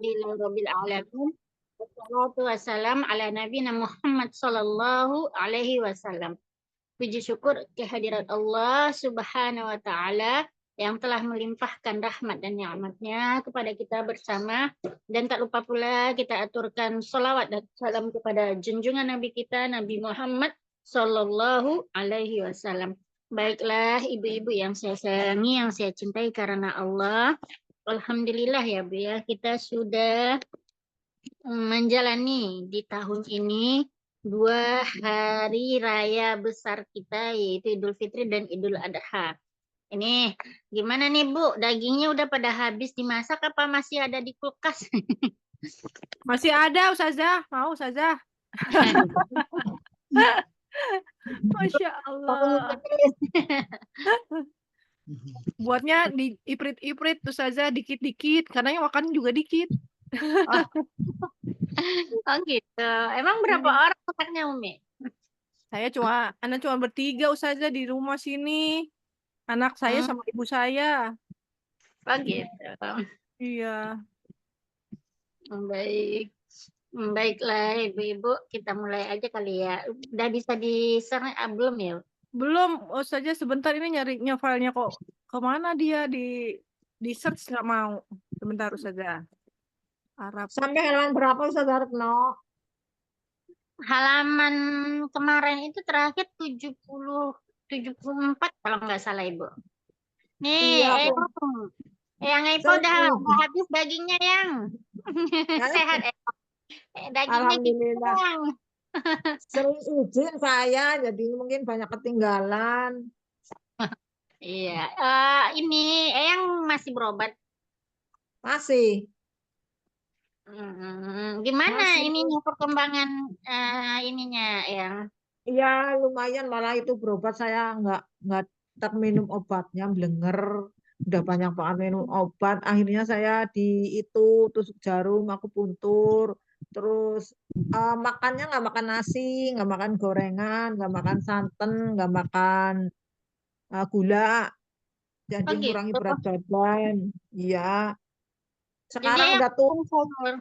Alhamdulillahirabbil alamin. Wassalatu wassalam ala nabiyina Muhammad sallallahu alaihi wasallam. Puji syukur kehadirat Allah Subhanahu wa taala yang telah melimpahkan rahmat dan nikmatnya kepada kita bersama, dan tak lupa pula kita aturkan salawat dan salam kepada junjungan Nabi kita Nabi Muhammad sallallahu alaihi wasallam. Baiklah ibu-ibu yang saya sayangi, yang saya cintai karena Allah. Alhamdulillah ya Bu ya, kita sudah menjalani di tahun ini dua hari raya besar kita, yaitu Idul Fitri dan Idul Adha. Ini gimana nih Bu, dagingnya udah pada habis dimasak apa masih ada di kulkas? Masih ada Ustazah, mau Ustazah? Masya Allah. Buatnya di iprit-iprit Ustazah, dikit-dikit, karena yang makan juga dikit. Oh, oh gitu. Emang berapa orang makannya Umi? Anak cuma bertiga Ustazah di rumah sini. Anak saya sama ibu saya. Oh gitu. Iya. Baik. Baiklah ibu-ibu, kita mulai aja kali ya. Udah bisa di-share belum ya? Belum Ustazah, sebentar ini nyarinya filenya kok kemana dia di search nggak mau. Sebentar Ustazah. Arab. Sampai halaman berapa Ustaz Retno? Halaman kemarin itu terakhir 74 kalau nggak salah Ibu. Nih, Iya, aku yang Ibu udah habis dagingnya yang sehat. Dagingnya gitu Alhamdulillah. yang. Sering izin saya, jadi mungkin banyak ketinggalan. Iya, ini yang masih berobat. Masih. Gimana Masih. ininya perkembangan ininya yang? Iya, lumayan, malah itu berobat saya nggak tetap minum obatnya, blenger. Udah banyak banget minum obat. Akhirnya saya di itu tusuk jarum, aku puntur. Terus makannya nggak makan nasi, nggak makan gorengan, nggak makan santan, nggak makan gula. Jadi Oh ngurangi gitu. berat badan. Iya. Jadi Sekarang yang udah tuh umur.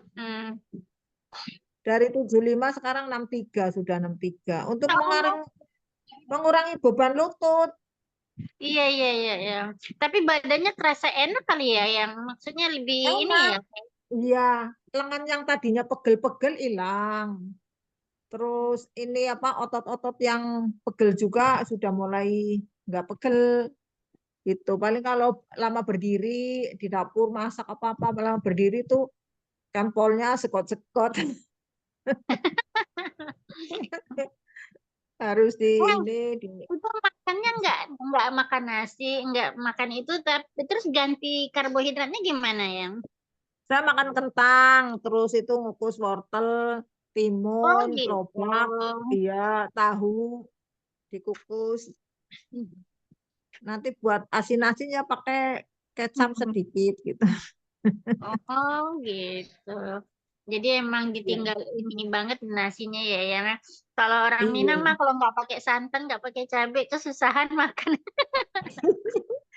dari 75 sekarang 63, sudah 63. Untuk Oh, mengurangi beban lutut. iya iya iya iya. Tapi badannya terasa enak kali ya, yang maksudnya lebih ini Enak. ya. Iya, lengan yang tadinya pegel-pegel hilang. Terus ini apa otot-otot yang pegel juga sudah mulai nggak pegel gitu. Paling kalau lama berdiri di dapur masak apa-apa lama berdiri tuh tempolnya sekot-sekot. Harus di Oh, ini itu makannya nggak makan nasi, nggak makan itu, tapi terus ganti karbohidratnya gimana yang? saya makan kentang, terus itu ngukus wortel, Oh timun, gitu. lobak, iya, tahu dikukus. Nanti buat asin-asinnya pakai kecap sedikit gitu. Oh gitu. Jadi emang Iya. ditinggal ini banget nasinya ya ya. Kalau orang Minang Iya. mah kalau nggak pakai santan, nggak pakai cabai, kesusahan makan.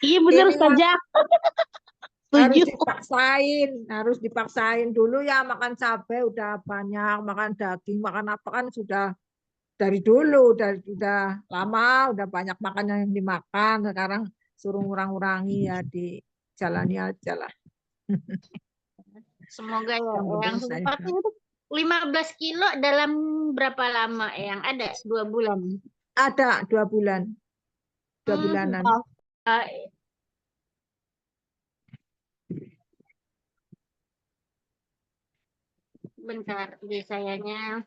Iya bener Ini saja. harus Setuju. harus dipaksain dulu ya makan cabai udah banyak, makan daging, makan apa kan sudah dari dulu, udah lama, udah banyak makan yang dimakan. Sekarang suruh ngurang-ngurangi ya dijalani aja lah. Semoga ya Yang yang penting saya tapi itu 15 kilo dalam berapa lama yang ada 2 bulan. ada 2 bulan, 2 bulanan. Wow. Eh, bentar di sayanya.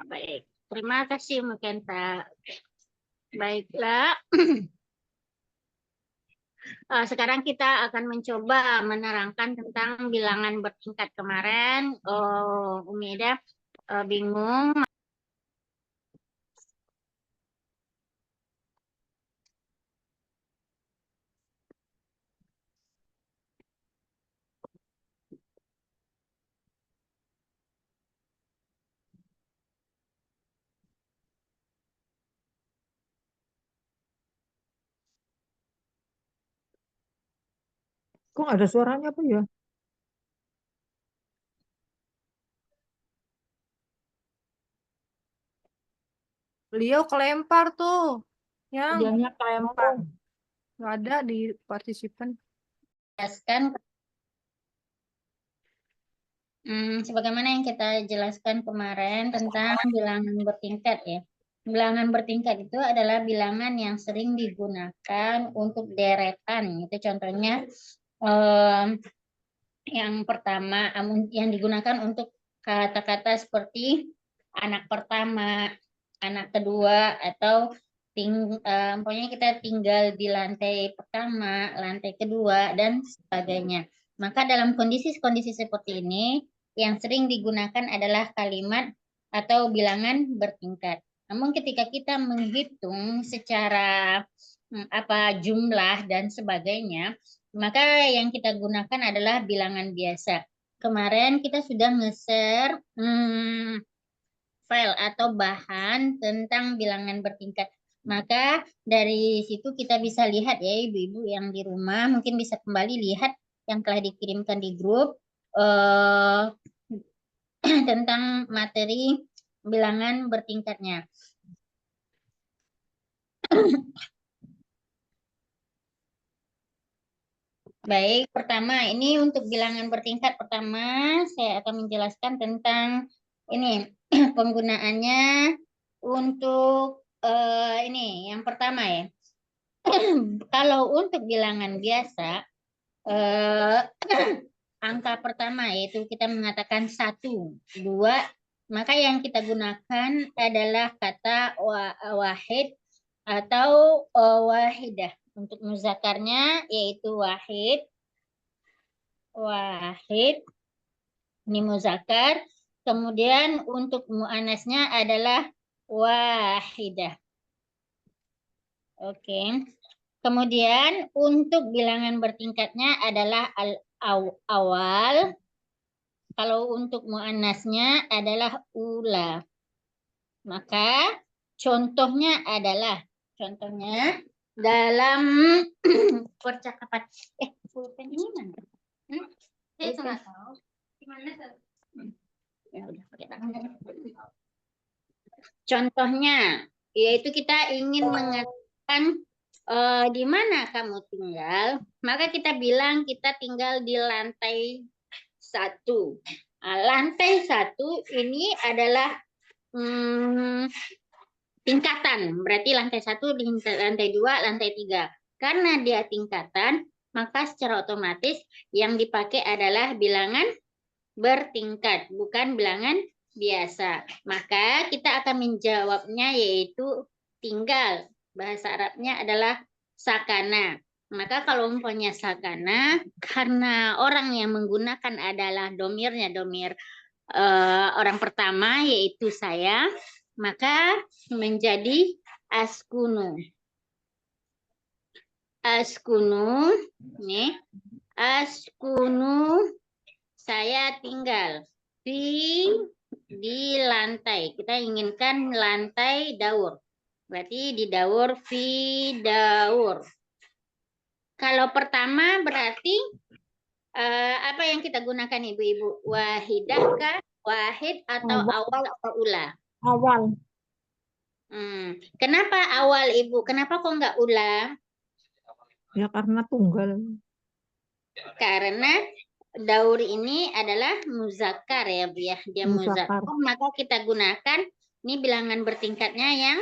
Baik. Terima kasih mungkin Pak. Baiklah. Sekarang kita akan mencoba menerangkan tentang bilangan bertingkat kemarin. Oh, Umi Ida bingung. Kok nggak ada suaranya apa ya? Beliau kelempar tuh. Yang Dianya kelempar. nggak ada di partisipan. Jelaskan sebagaimana yang kita jelaskan kemarin tentang bilangan bertingkat ya. Bilangan bertingkat itu adalah bilangan yang sering digunakan untuk deretan. Itu contohnya em, yang pertama, yang digunakan untuk kata-kata seperti anak pertama, anak kedua, atau pokoknya kita tinggal di lantai pertama, lantai kedua, dan sebagainya. Maka dalam kondisi-kondisi seperti ini, yang sering digunakan adalah kalimat atau bilangan bertingkat. Namun ketika kita menghitung secara jumlah dan sebagainya, maka yang kita gunakan adalah bilangan biasa. Kemarin kita sudah nge-share file atau bahan tentang bilangan bertingkat. Maka dari situ kita bisa lihat ya ibu-ibu yang di rumah mungkin bisa kembali lihat yang telah dikirimkan di grup tentang materi bilangan bertingkatnya. Baik, pertama ini untuk bilangan bertingkat pertama saya akan menjelaskan tentang ini penggunaannya untuk ini yang pertama ya. Kalau untuk bilangan biasa angka pertama yaitu kita mengatakan 1, 2, maka yang kita gunakan adalah kata wahid atau wahidah. Untuk muzakarnya yaitu wahid, ini muzakar. Kemudian untuk muannasnya adalah wahidah. Oke. Kemudian untuk bilangan bertingkatnya adalah awal. Kalau untuk muannasnya adalah ula. Maka contohnya dalam percakapan. Pulpen ini mana? Saya nggak tahu. Gimana? Ya udah pakai tangan. Contohnya, yaitu kita ingin mengatakan di mana kamu tinggal, maka kita bilang kita tinggal di lantai 1. Nah, lantai 1 ini adalah tingkatan, berarti lantai 1, lantai 2, lantai 3. Karena dia tingkatan, maka secara otomatis yang dipakai adalah bilangan bertingkat, bukan bilangan biasa. Maka kita akan menjawabnya yaitu tinggal. Bahasa Arabnya adalah sakana. Maka kalau umpamanya sakana, karena orang yang menggunakan adalah domirnya domir orang pertama yaitu saya, maka menjadi askunu. Askunu, nih, askunu saya tinggal di lantai. Kita inginkan lantai daur. Berarti di daur fi daur. Kalau pertama berarti apa yang kita gunakan ibu-ibu? Wahidah kah? Wahid atau awal atau ula? Awal. Kenapa awal ibu? Kenapa kok nggak ula? Ya karena tunggal. Karena daur ini adalah muzakkar ya Bu ya. Dia muzakkar. Maka kita gunakan ini bilangan bertingkatnya yang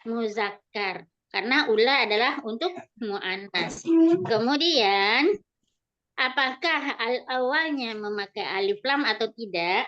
muzakkar. Karena ula adalah untuk muannas. Kemudian apakah awalnya memakai alif lam atau tidak?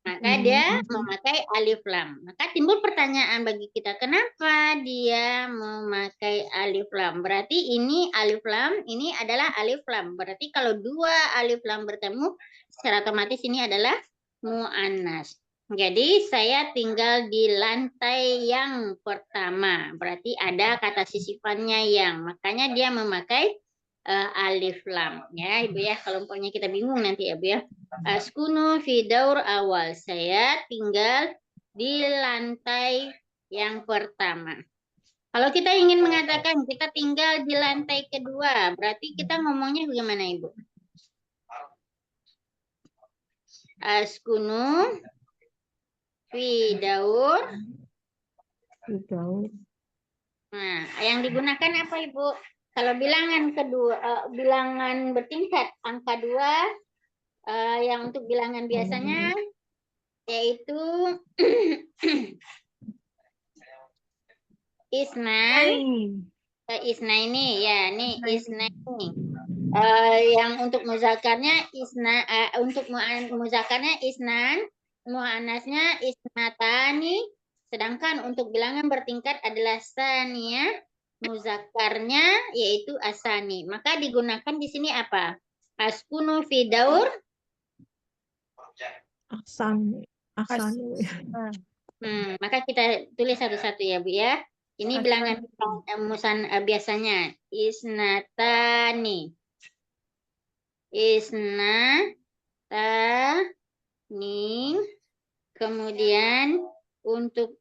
Maka dia memakai alif lam. Maka timbul pertanyaan bagi kita, kenapa dia memakai alif lam? Berarti ini alif lam, ini adalah alif lam. Berarti kalau dua alif lam bertemu, secara otomatis ini adalah mu'annas. Jadi saya tinggal di lantai yang pertama. Berarti ada kata sisipannya yang. Makanya dia memakai alif lam. Ya Ibu ya, kalau umpamanya kita bingung nanti ya Bu ya. Askunu fi daur awal. Saya tinggal di lantai yang pertama. Kalau kita ingin mengatakan kita tinggal di lantai kedua, berarti kita ngomongnya bagaimana, Ibu? Askunu fi daur. Daur. Nah, yang digunakan apa, Ibu? Kalau bilangan kedua, bilangan bertingkat angka 2, yang untuk bilangan biasanya yaitu isnan. Isna ini ya, ini isna ini. Yang untuk muzakarnya isna, untuk muzakarnya isnan, muannasnya isnatani, sedangkan untuk bilangan bertingkat adalah sania, muzakarnya yaitu asani. Maka digunakan di sini apa? Askunu fi daur. Ahsan. Maka kita tulis satu-satu ya, Bu ya. Ini bilangan biasanya isnatani. Isnatani. Kemudian untuk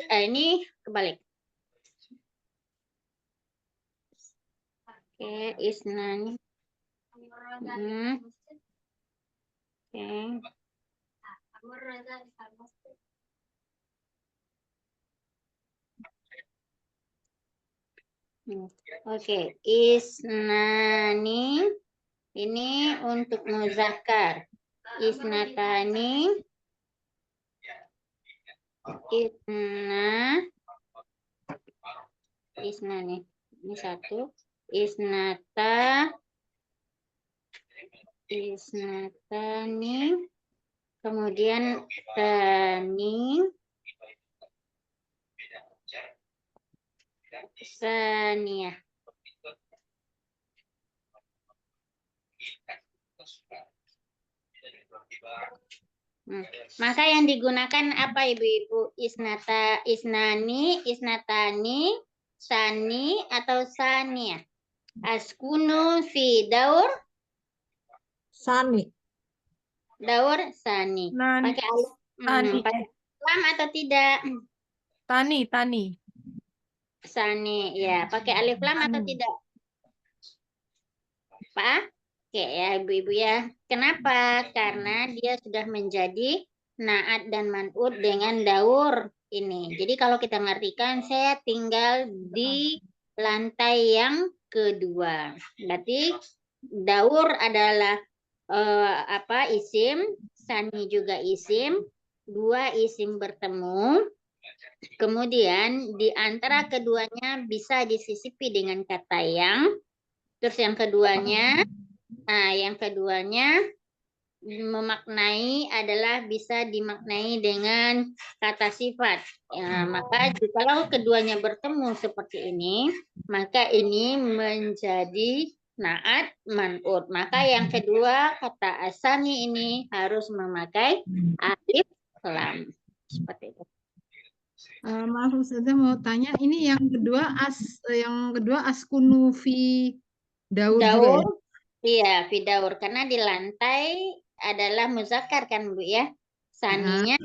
ini kebalik. Oke, isnani. Oke. Oke, isnani ini untuk muzakkar. Isnatani, isnani ini satu, isnatani, kemudian tani, sania. Maka yang digunakan apa, Ibu-ibu? Isnani, isnatani, sani atau sania. Askunu fi daur. Sani. Daur sani. Pakai alif lam atau tidak? Tani. Sani, ya. Pakai alif lam atau tidak? Pak? Oke ya, Ibu-ibu ya. Kenapa? Karena dia sudah menjadi naat dan man'ud dengan daur ini. Jadi kalau kita ngartikan, saya tinggal di lantai yang kedua. Berarti daur adalah isim, sani juga isim, dua isim bertemu. Kemudian di antara keduanya bisa disisipi dengan kata yang. Terus yang keduanya memaknai adalah bisa dimaknai dengan kata sifat. Maka jikalau keduanya bertemu seperti ini, maka ini menjadi naat man'ud. Maka yang kedua kata asani ini harus memakai alif lam. Seperti itu. Maaf Ustazah mau tanya, ini yang kedua askunu fi daur juga ya? Daur, iya, fi daur. Karena di lantai adalah muzakkar kan, Bu ya. Saninya,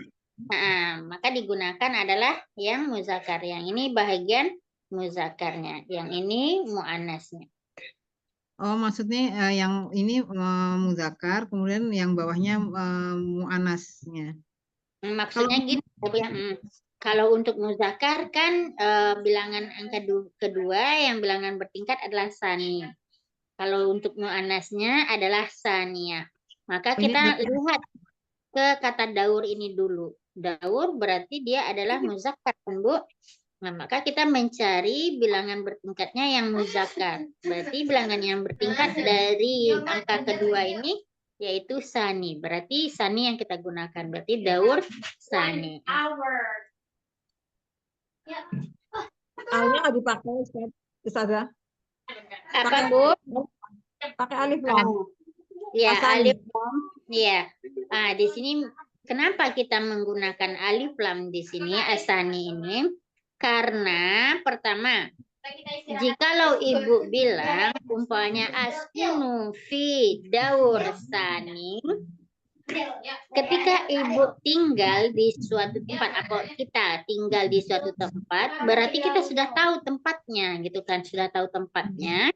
maka digunakan adalah yang muzakkar. Yang ini bahagian muzakkarnya. Yang ini muannasnya. Oh, maksudnya yang ini muzakkar, kemudian yang bawahnya muannasnya. Maksudnya gini, Bu ya. Kalau untuk muzakkar kan bilangan angka kedua yang bilangan bertingkat adalah sani. Kalau untuk muannasnya adalah sania. Maka kita lihat ke kata daur ini dulu. Daur berarti dia adalah muzakkar kan, Bu? Nah, maka kita mencari bilangan bertingkatnya yang muzakkar. Berarti bilangan yang bertingkat dari angka kedua ini yaitu sani. Berarti sani yang kita gunakan. Berarti daur sani. Alnya nggak dipakai, Ustazah. Apa, Bu? Pakai alif lam. Ya, Asani. alif lam. Ya. Di sini kenapa kita menggunakan alif lam di sini asani ini? Karena pertama, jikalau Ibu bilang umpamanya askunu fi daur sani, Ketika ibu tinggal di suatu tempat atau kita tinggal di suatu tempat, berarti kita sudah tahu tempatnya, gitu kan? Sudah tahu tempatnya.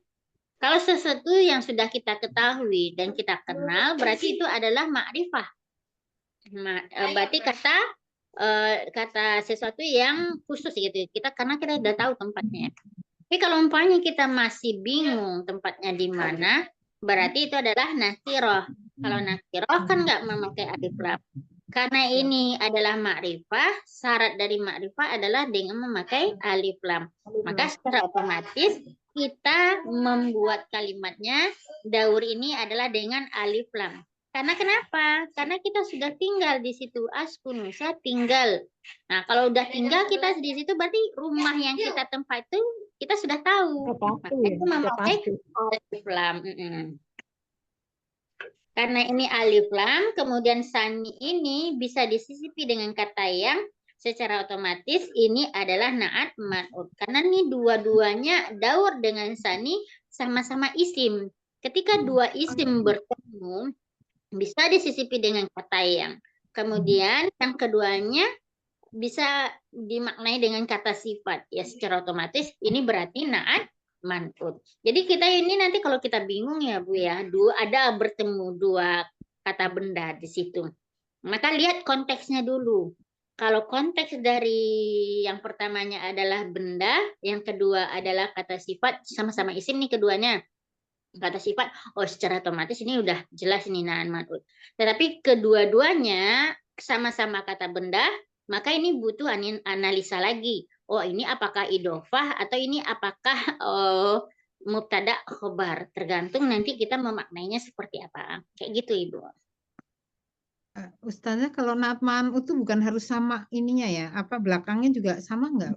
Kalau sesuatu yang sudah kita ketahui dan kita kenal, berarti itu adalah ma'rifah. Berarti kata sesuatu yang khusus gitu. Karena kita sudah tahu tempatnya. Tapi kalau umpamanya kita masih bingung tempatnya di mana, berarti itu adalah nakiroh. Kalau nakiroh kan nggak memakai alif lam. Karena ini adalah ma'rifah, syarat dari ma'rifah adalah dengan memakai alif lam. Maka secara otomatis kita membuat kalimatnya daur ini adalah dengan alif lam. Karena kenapa? Karena kita sudah tinggal di situ, askunu, saya tinggal. Nah, kalau udah tinggal kita di situ berarti rumah yang kita tempat itu kita sudah tahu. Maka itu memakai alif lam. Karena ini alif lam, kemudian sani ini bisa disisipi dengan kata yang secara otomatis ini adalah naat man'ut. Karena ini dua-duanya daur dengan sani sama-sama isim. Ketika dua isim bertemu, bisa disisipi dengan kata yang. Kemudian yang keduanya bisa dimaknai dengan kata sifat. Ya secara otomatis ini berarti naat man'ut. Jadi kita ini nanti kalau kita bingung ya Bu ya, ada bertemu dua kata benda di situ. Maka lihat konteksnya dulu. Kalau konteks dari yang pertamanya adalah benda, yang kedua adalah kata sifat, sama-sama isim nih keduanya. Kata sifat, oh secara otomatis ini udah jelas ini naat man'ut. Tetapi kedua-duanya sama-sama kata benda, maka ini butuh analisa lagi. Oh ini apakah idofah atau ini apakah mubtada khobar. Tergantung nanti kita memaknainya seperti apa. Kayak gitu Ibu. Ustazah, kalau naat man'ut itu bukan harus sama ininya ya, apa belakangnya juga sama nggak,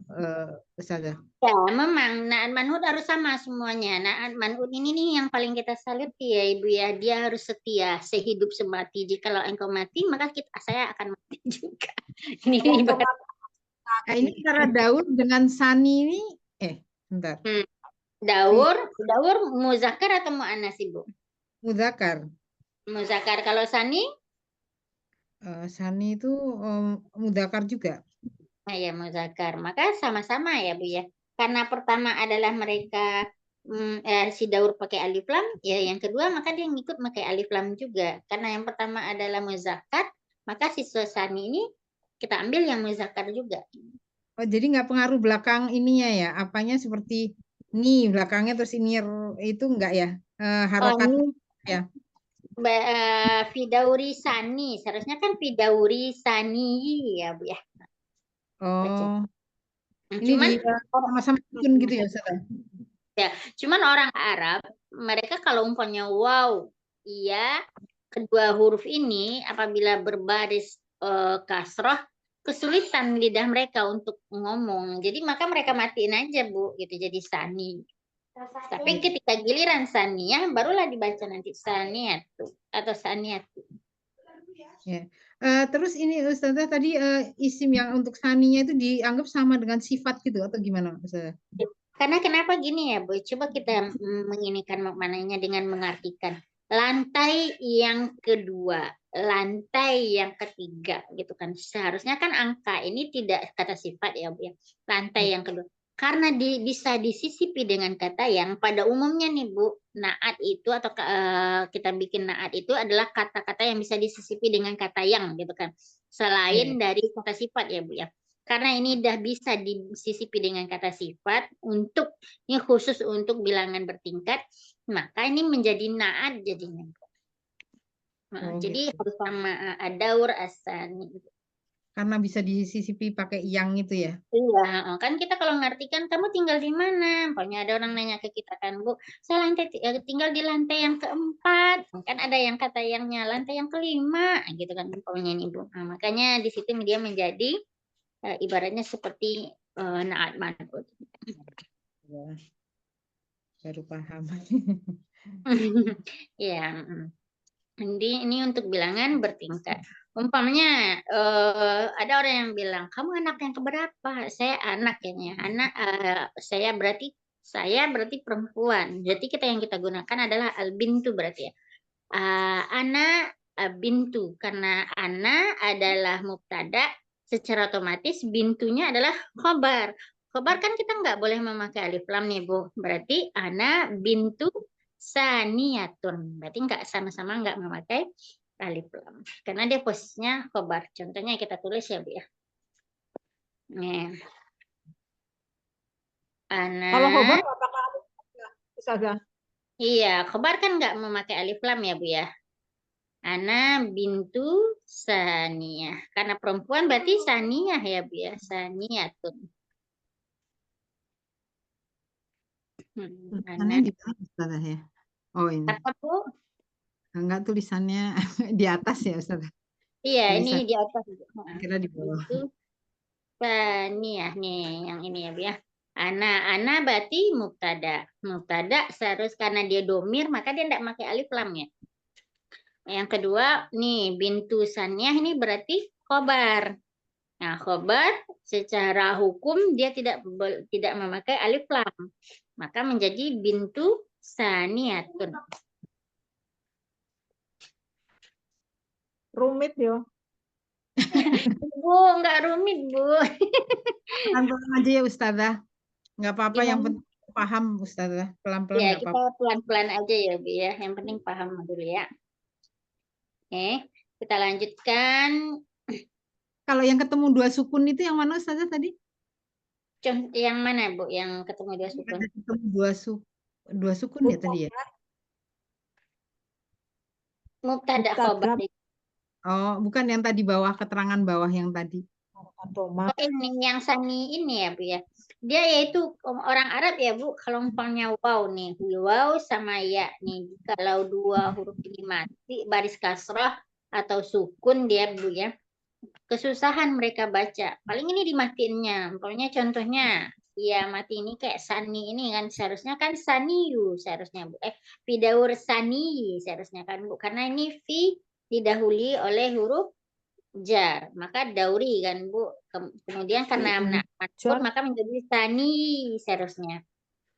Ustazah? Ya, memang naat man'ut harus sama semuanya. Naat man'ut ini nih yang paling kita saluti ya Ibu ya. Dia harus setia, sehidup semati. Jikalau engkau mati, maka saya akan mati juga. Ini ibarat. Nah, ini cara daur dengan sani ini, bentar, Daur muzakkar atau muannas Ibu? mudzakkar. Muzakkar. Kalau sani? Sani itu mudzakkar juga. Nah, ya muzakkar. Maka sama-sama ya Bu ya. Karena pertama adalah mereka si daur pakai alif lam, ya yang kedua maka dia ngikut pakai alif lam juga. Karena yang pertama adalah muzakkar, maka si sani ini kita ambil yang muzakkar juga. Oh, jadi nggak pengaruh belakang ininya ya, apanya seperti ini belakangnya terus ini itu enggak ya, harokat ya. Fidauri sani, seharusnya kan fidauri sani ya Bu ya. Oh, ini Cuman sama-sama sukun gitu ya Ustaz? ya, cuman orang Arab mereka kalau umpamanya wow, iya, kedua huruf ini apabila berbaris kasroh kesulitan lidah mereka untuk ngomong. Jadi maka mereka matiin aja Bu, gitu jadi sani. Tapi ketika giliran saniyah barulah dibaca nanti saniyatu atau saniyatu. Ya. Terus ini Ustazah tadi isim yang untuk saninya itu dianggap sama dengan sifat gitu atau gimana Ustazah? Karena kenapa gini ya Bu, coba kita menginikan maknanya dengan mengartikan lantai yang kedua, lantai yang ketiga gitu kan. Seharusnya kan angka ini tidak kata sifat ya Bu ya. Lantai yang kedua. Karena bisa disisipi dengan kata yang pada umumnya nih Bu, naat itu atau kita bikin naat itu adalah kata-kata yang bisa disisipi dengan kata yang gitu kan. Selain dari kata sifat ya Bu ya. Karena ini udah bisa disisipi dengan kata sifat untuk ini khusus untuk bilangan bertingkat, maka ini menjadi naat jadinya. Jadi harus sama adaur asani. Karena bisa disisipi pakai yang itu ya. Iya, kan kita kalau ngartikan kamu tinggal di mana? Pokoknya ada orang nanya ke kita kan, Bu, saya tinggal di lantai yang keempat. Kan ada yang kata yangnya lantai yang kelima, gitu kan pokoknya nih Bu. Nah, makanya di situ dia menjadi ibaratnya seperti naat man'ut. Ya, baru paham. Ya, jadi ini untuk bilangan bertingkat. Umpamanya ada orang yang bilang, kamu anak yang keberapa? Saya anak kayaknya. Saya berarti perempuan. Jadi yang kita gunakan adalah albintu berarti ya. Anak bintu. Karena ana adalah mubtada, secara otomatis bintunya adalah khobar. Khobar kan kita nggak boleh memakai alif lam nih, Bu. Berarti ana bintu saniyatun. Berarti nggak sama-sama nggak memakai alif lam. Karena dia posisinya khobar. Contohnya kita tulis ya, Bu ya. Nih. Kalau Ana, khobar apakah alif lam ya, Ustazah? iya, khobar kan nggak memakai alif lam ya, Bu ya. Ana bintu saniyah. Karena perempuan berarti saniyah ya, Bu ya. Saniyatun. Tulisannya Ana di mana Ustazah ya? Oh ini. apa, Bu? Enggak tulisannya di atas ya Ustazah. Iya, ini Tulisan di atas. kira di bawah. Bintu saniyah nih, yang ini ya, Bu ya. Ana berarti mubtada. Mubtada seharus karena dia domir, maka dia tidak pakai alif lam ya. Yang kedua, nih bintu saniyah ini berarti khobar. Nah, khobar secara hukum dia tidak memakai alif lam. Maka menjadi bintu saniyatun. Rumit yo. Bu, nggak rumit, Bu. Pelan-pelan aja ya Ustazah. Nggak apa-apa, yang Gimana? penting paham Ustazah. Pelan-pelan Ya, nggak kita apa-apa. pelan-pelan aja ya, Bu ya. Yang penting paham dulu ya. Oke, kita lanjutkan. Kalau yang ketemu dua sukun itu yang mana Ustazah tadi? Contoh yang mana, Bu? Yang ketemu dua sukun. Ada ketemu dua sukun ya tadi ya? Mubtada Mubtada, khobar. Oh, bukan yang tadi bawah, keterangan bawah yang tadi. Thomas. Oh, ini yang sani ini ya, Bu ya. Dia yaitu orang Arab ya, Bu. Kalau umpamanya waw nih, waw sama ya nih. Kalau dua huruf ini mati, baris kasrah atau sukun dia, Bu ya. Kesusahan mereka baca. Paling ini dimatiinnya. Umpamanya contohnya, ya mati ini kayak sani ini kan seharusnya kan saniyu seharusnya, Bu. Fidaur sani seharusnya kan, Bu. Karena ini fi didahului oleh huruf jar, maka dauri kan, Bu. Kemudian karena manpun Jar. maka menjadi tani seharusnya.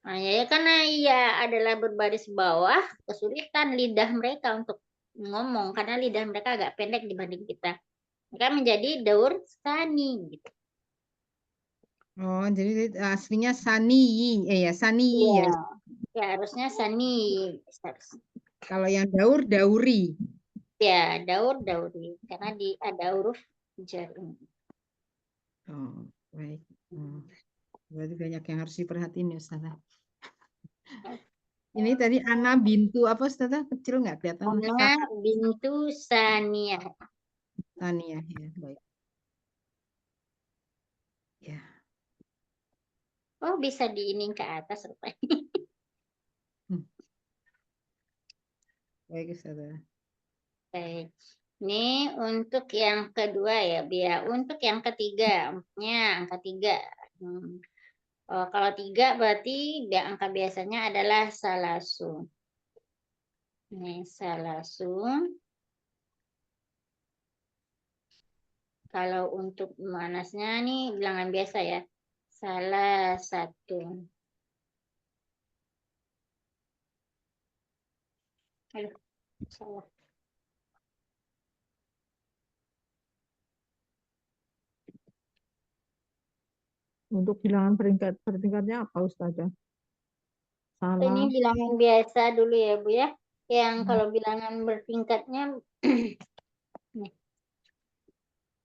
Nah, ya karena ia adalah berbaris bawah, kesulitan lidah mereka untuk ngomong karena lidah mereka agak pendek dibanding kita. Maka menjadi daur tani gitu. Oh, jadi aslinya saniyi. Ya, saniyi Iya, ya. ya harusnya sani. Kalau yang daur, dauri. Ya, daur dauri karena ada huruf jar. Oh, baik. Berarti banyak yang harus diperhatiin ya Ustazah. Ini tadi Ana bintu apa Ustazah? Kecil nggak kelihatan? Ana bintu saniyah. Tania ya, baik. Ya. Oh, bisa diinin ke atas rupanya. Baik Ustazah. Baik. Ini untuk yang kedua ya, Bia. Untuk yang ketiga, angka 3. Oh, kalau 3 berarti angka biasanya adalah salasu. Ini salasu. Kalau untuk manasnya nih bilangan biasa ya. Salah satu. Aduh, salah. Untuk bilangan peringkatnya apa Ustazah? Ini Salah. bilangan biasa dulu ya, Bu ya. Yang kalau bilangan bertingkatnya nih.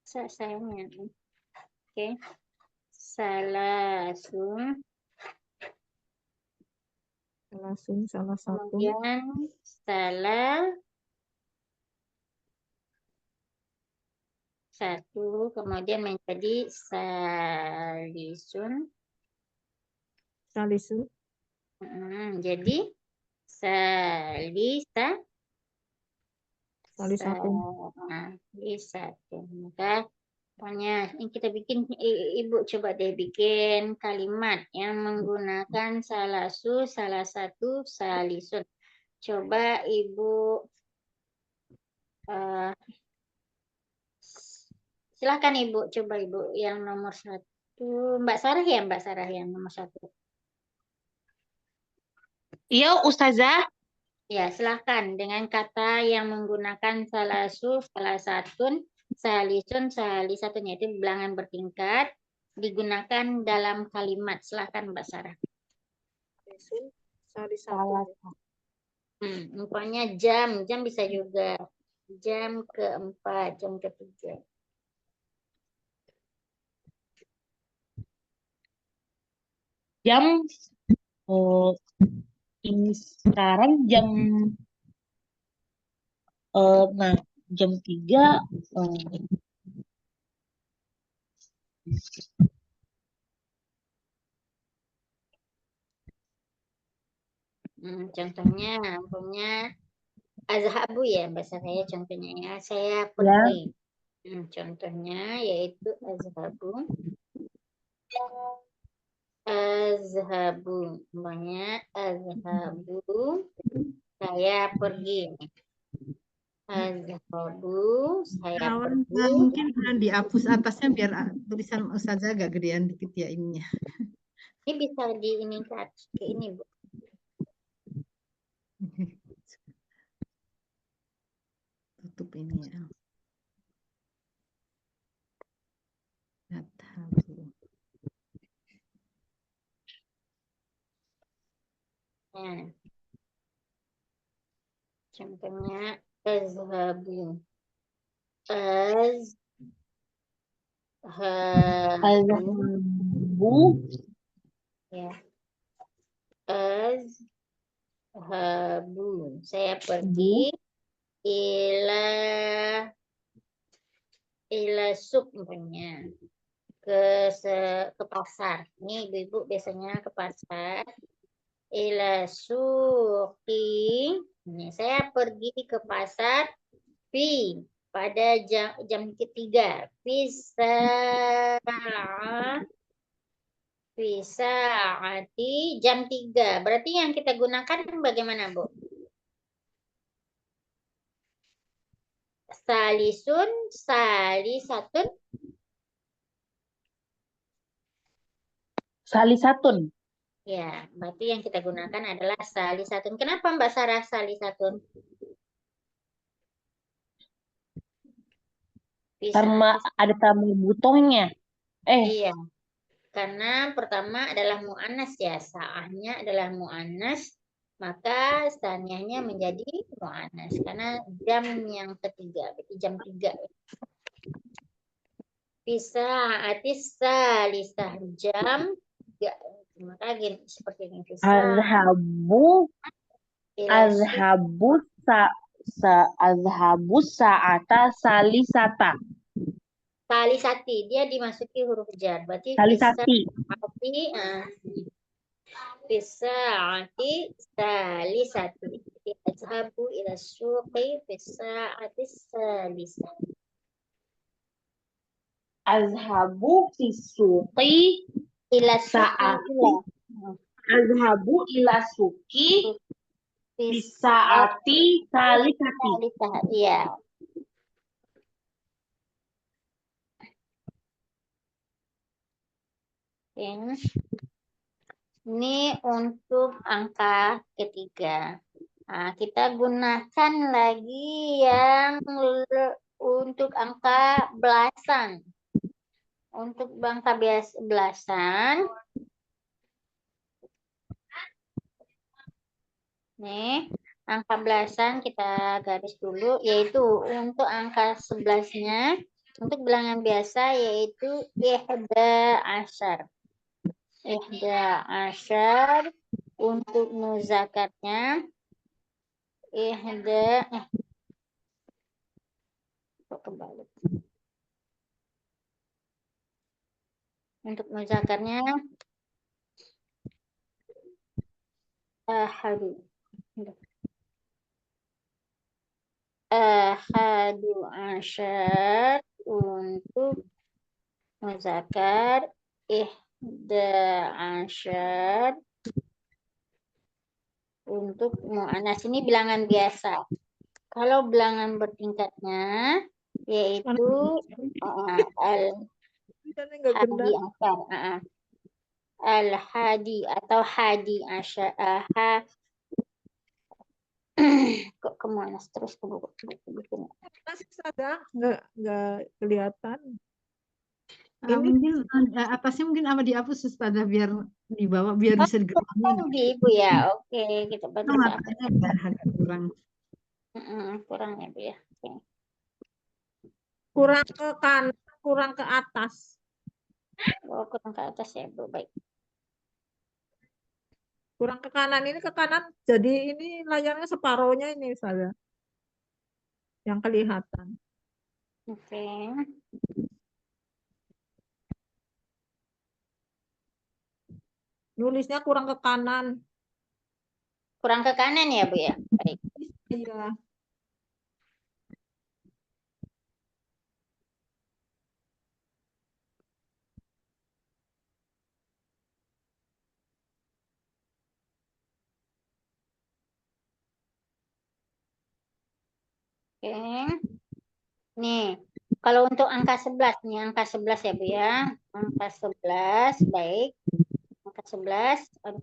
Sayangnya. Oke. Salasun. Salah satu. Kemudian salah satu. Kemudian menjadi salisun. Salisu. Jadi salisa. Salisatu. Salisatu. Maka pokoknya ini kita bikin, Ibu coba deh bikin kalimat yang menggunakan salasu, salah satu, salisun. Coba Ibu silakan Ibu, coba Ibu yang nomor 1. Mbak Sarah yang nomor 1. Iya, Ustazah. Ya, silakan dengan kata yang menggunakan salasatun, salisatun, yaitu bilangan bertingkat digunakan dalam kalimat. Silakan Mbak Sarah. Salisun, salisatun. Umpamanya jam bisa juga. Jam keempat, jam ketiga. Jam ini sekarang jam jam 3 Contohnya, umpamanya azhabu ya bahasa saya contohnya ya. Saya pergi. Contohnya yaitu azhabu. Umpamanya azhabu. Saya pergi. Azhabu. Saya Kawan, pergi. mungkin dihapus atasnya biar tulisan Ustazah agak gedean dikit ya ininya. Ini bisa di ini ke ini, Bu. Tutup ini ya. Adhabu. Nah, contohnya azhabu. azhabu Ya. Azhabu. Saya pergi ila suk umpamanya ke pasar. Ini ibu-ibu biasanya ke pasar. Ila suqi. Ini saya pergi ke pasar pada jam ketiga. Fisaati jam 3. Berarti yang kita gunakan bagaimana, Bu? Salisatun. salisatun. Ya, berarti yang kita gunakan adalah salisatun. Kenapa Mbak Sarah salisatun? Karena ada tamu butohnya. Iya, karena pertama adalah mu'annas ya, sa'ahnya adalah mu'annas, maka saniyahnya menjadi mu'annas karena jam yang ketiga, berarti jam 3. Bisa atis salisah jam 3. Maka gini, seperti ini. Azhabu sa'ata salisata. Salisati, dia dimasuki huruf jar. Berarti Salisati. Fisa'ati salisati. Azhabu ila suqi fisa'ati salisati. Azhabu fisuqi Ila sa'ati. Azhabu ila suqi fisa'ati salisati. Iya. Ini untuk angka ketiga. Nah, kita gunakan lagi yang untuk angka belasan. Untuk angka belasan, nih, angka belasan kita garis dulu, yaitu untuk angka 11-nya, untuk bilangan biasa yaitu ihda asyar. Ihda asyar, untuk muzakatnya kebalik. Untuk muzakarnya ahadu asyar, untuk muzakar ihda asyar, untuk mu'annas ini bilangan biasa. Kalau bilangan bertingkatnya yaitu al-hadi asyar. Al-hadi atau hadi asyar. Kok ke Monas terus ke bikin. Masih saja nggak kelihatan. Ini Mungkin atasnya mungkin apa dihapus Ustazah biar dibawa biar bisa digerakkan. Kan di Ibu ya. Oke, kita bantu ke atas. Matanya udah agak kurang. Kurang ya Bu ya. Oke. kurang ke kanan, kurang ke atas. Oh, kurang ke atas ya Bu. Baik. Kurang ke kanan ini ke kanan. Jadi ini layarnya separohnya ini saya yang kelihatan. Oke. Nulisnya kurang ke kanan. Kurang ke kanan ya Bu ya. Baik. Iya. Oke. Nih, kalau untuk angka 11 nih, angka 11 ya Bu ya. Angka 11, baik. Angka 11. Aduh.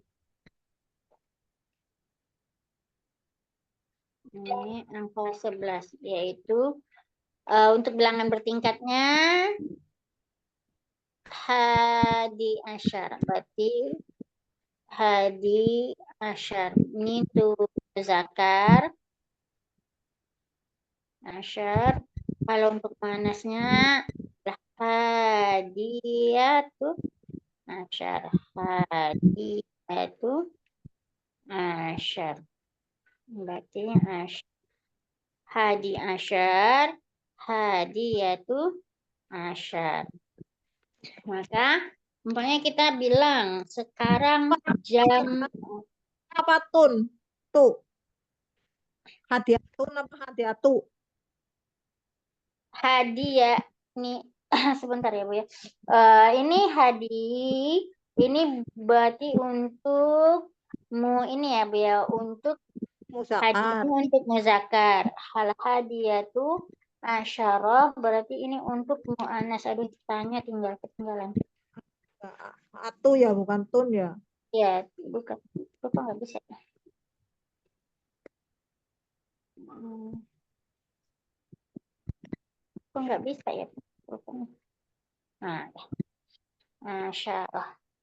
Ini angka 11 yaitu untuk bilangan bertingkatnya hadi asyar. Berarti hadi asyar. Ini tuh zakar asyar. Kalau untuk manasnya adalah hadiyatu asyar. Hadiyatu asyar. Berarti asyar. Hadi asyar. Hadiyatu asyar. Maka umpamanya kita bilang sekarang jam Apa tun? Tuh. Hadiatun apa hadiatu? hadiah nih sebentar ya Bu ya. Ini ini berarti untuk ini ya Bu ya, untuk Musakar. untuk muzakar. Hal hadiyatu asyarah berarti ini untuk muannas. Aduh, tanya tinggal ketinggalan. Atu ya bukan tun ya. Ya, bukan. Bapak nggak bisa. Kok nggak bisa ya? Nah,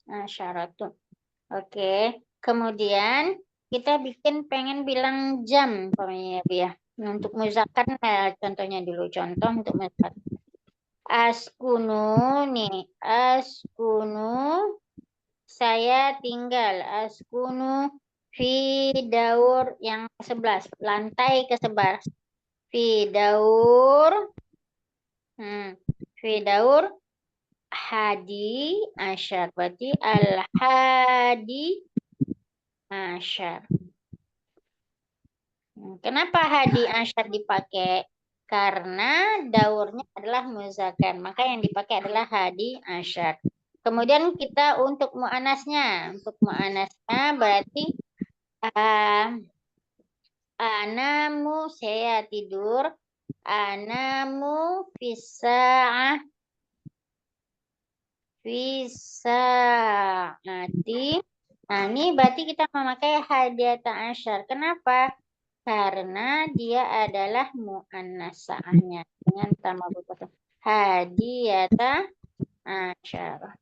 asyaratun. Oke. Kemudian kita pengen bilang jam, umpamanya ya. Untuk muzakkar, contohnya dulu. Contoh untuk muzakkar. Askunu nih. Askunu, saya tinggal. Askunu fi daur yang ke-11. Lantai ke-11. Fi daur. Fi daur hadi asyar. Berarti al-hadi asyar. Kenapa hadi asyar dipakai? Karena daurnya adalah muzakkar. Maka yang dipakai adalah hadi asyar. Kemudian kita untuk mu'anasnya. Untuk mu'anasnya berarti anamu, saya tidur. Anamu fisa'ah. Fisa'ati. Nah, ini berarti kita memakai hadiyata asyar. Kenapa? Karena dia adalah mu'annasa'ahnya. Dengan tambah betul. Hadiyata asyar.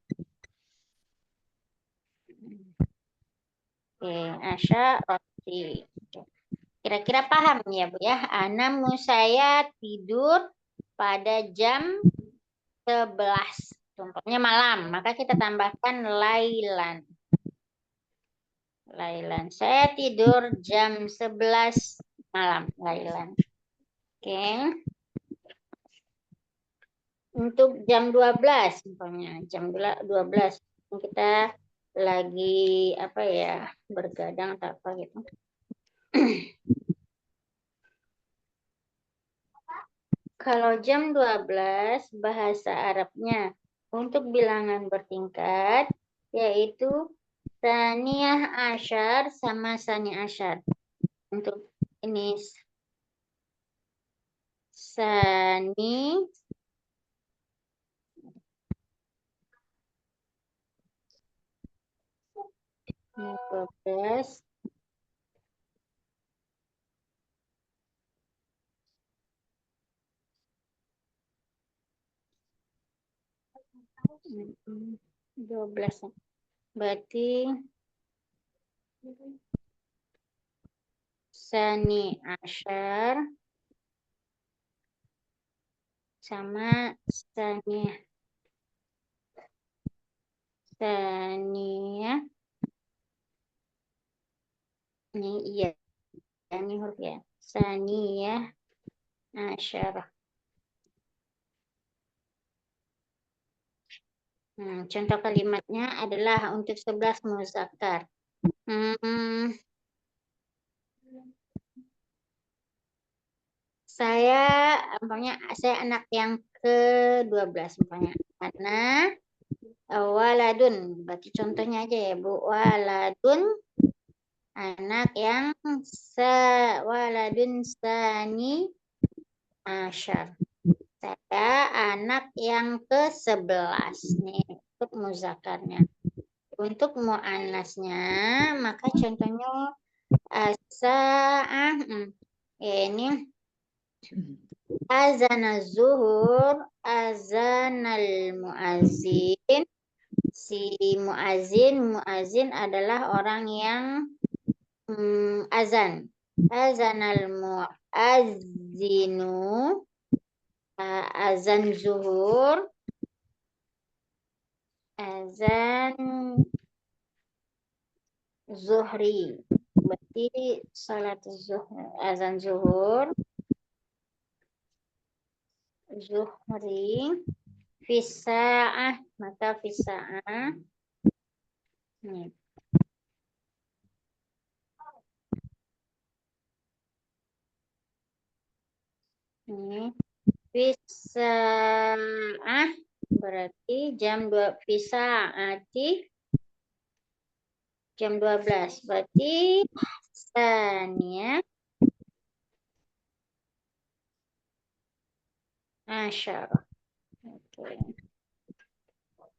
Oke, asyarati. Kira-kira paham ya Bu ya? Anamu, saya tidur pada jam 11. Contohnya malam. Maka kita tambahkan lailan. Lailan. Saya tidur jam 11 malam. Lailan. Oke. Untuk jam 12. Umpamanya jam 12. Kita lagi apa ya, bergadang atau apa gitu. Kalau jam 12 bahasa Arabnya untuk bilangan bertingkat yaitu saniyah asyar sama sani asyar. Untuk ini sani 12 12. Berarti Sani Asyar sama Saniyah. Ini iya, ini huruf ya. Saniyah Asyarah. Contoh kalimatnya adalah untuk 11 muzakkar. Saya anak yang ke-12 umpamanya. Ana waladun. Berarti contohnya aja ya, Bu. Waladun, anak yang waladun sani asyar. Saya anak yang ke-11 nih untuk muzakarnya. Untuk muannasnya maka contohnya as-sa'ah ini azana zuhur, azanal muazzin. Si muazzin adalah orang yang azan. Azanal muazzinu, azan zuhur, azan zuhri. Berarti salat zuhur, azan zuhur, zuhri, fisa'ah, maka fisa'ah. Nih. Ini fisa'ah berarti jam 2 fisa'ati jam 12. Berarti Saniyah Asyarah. Oke.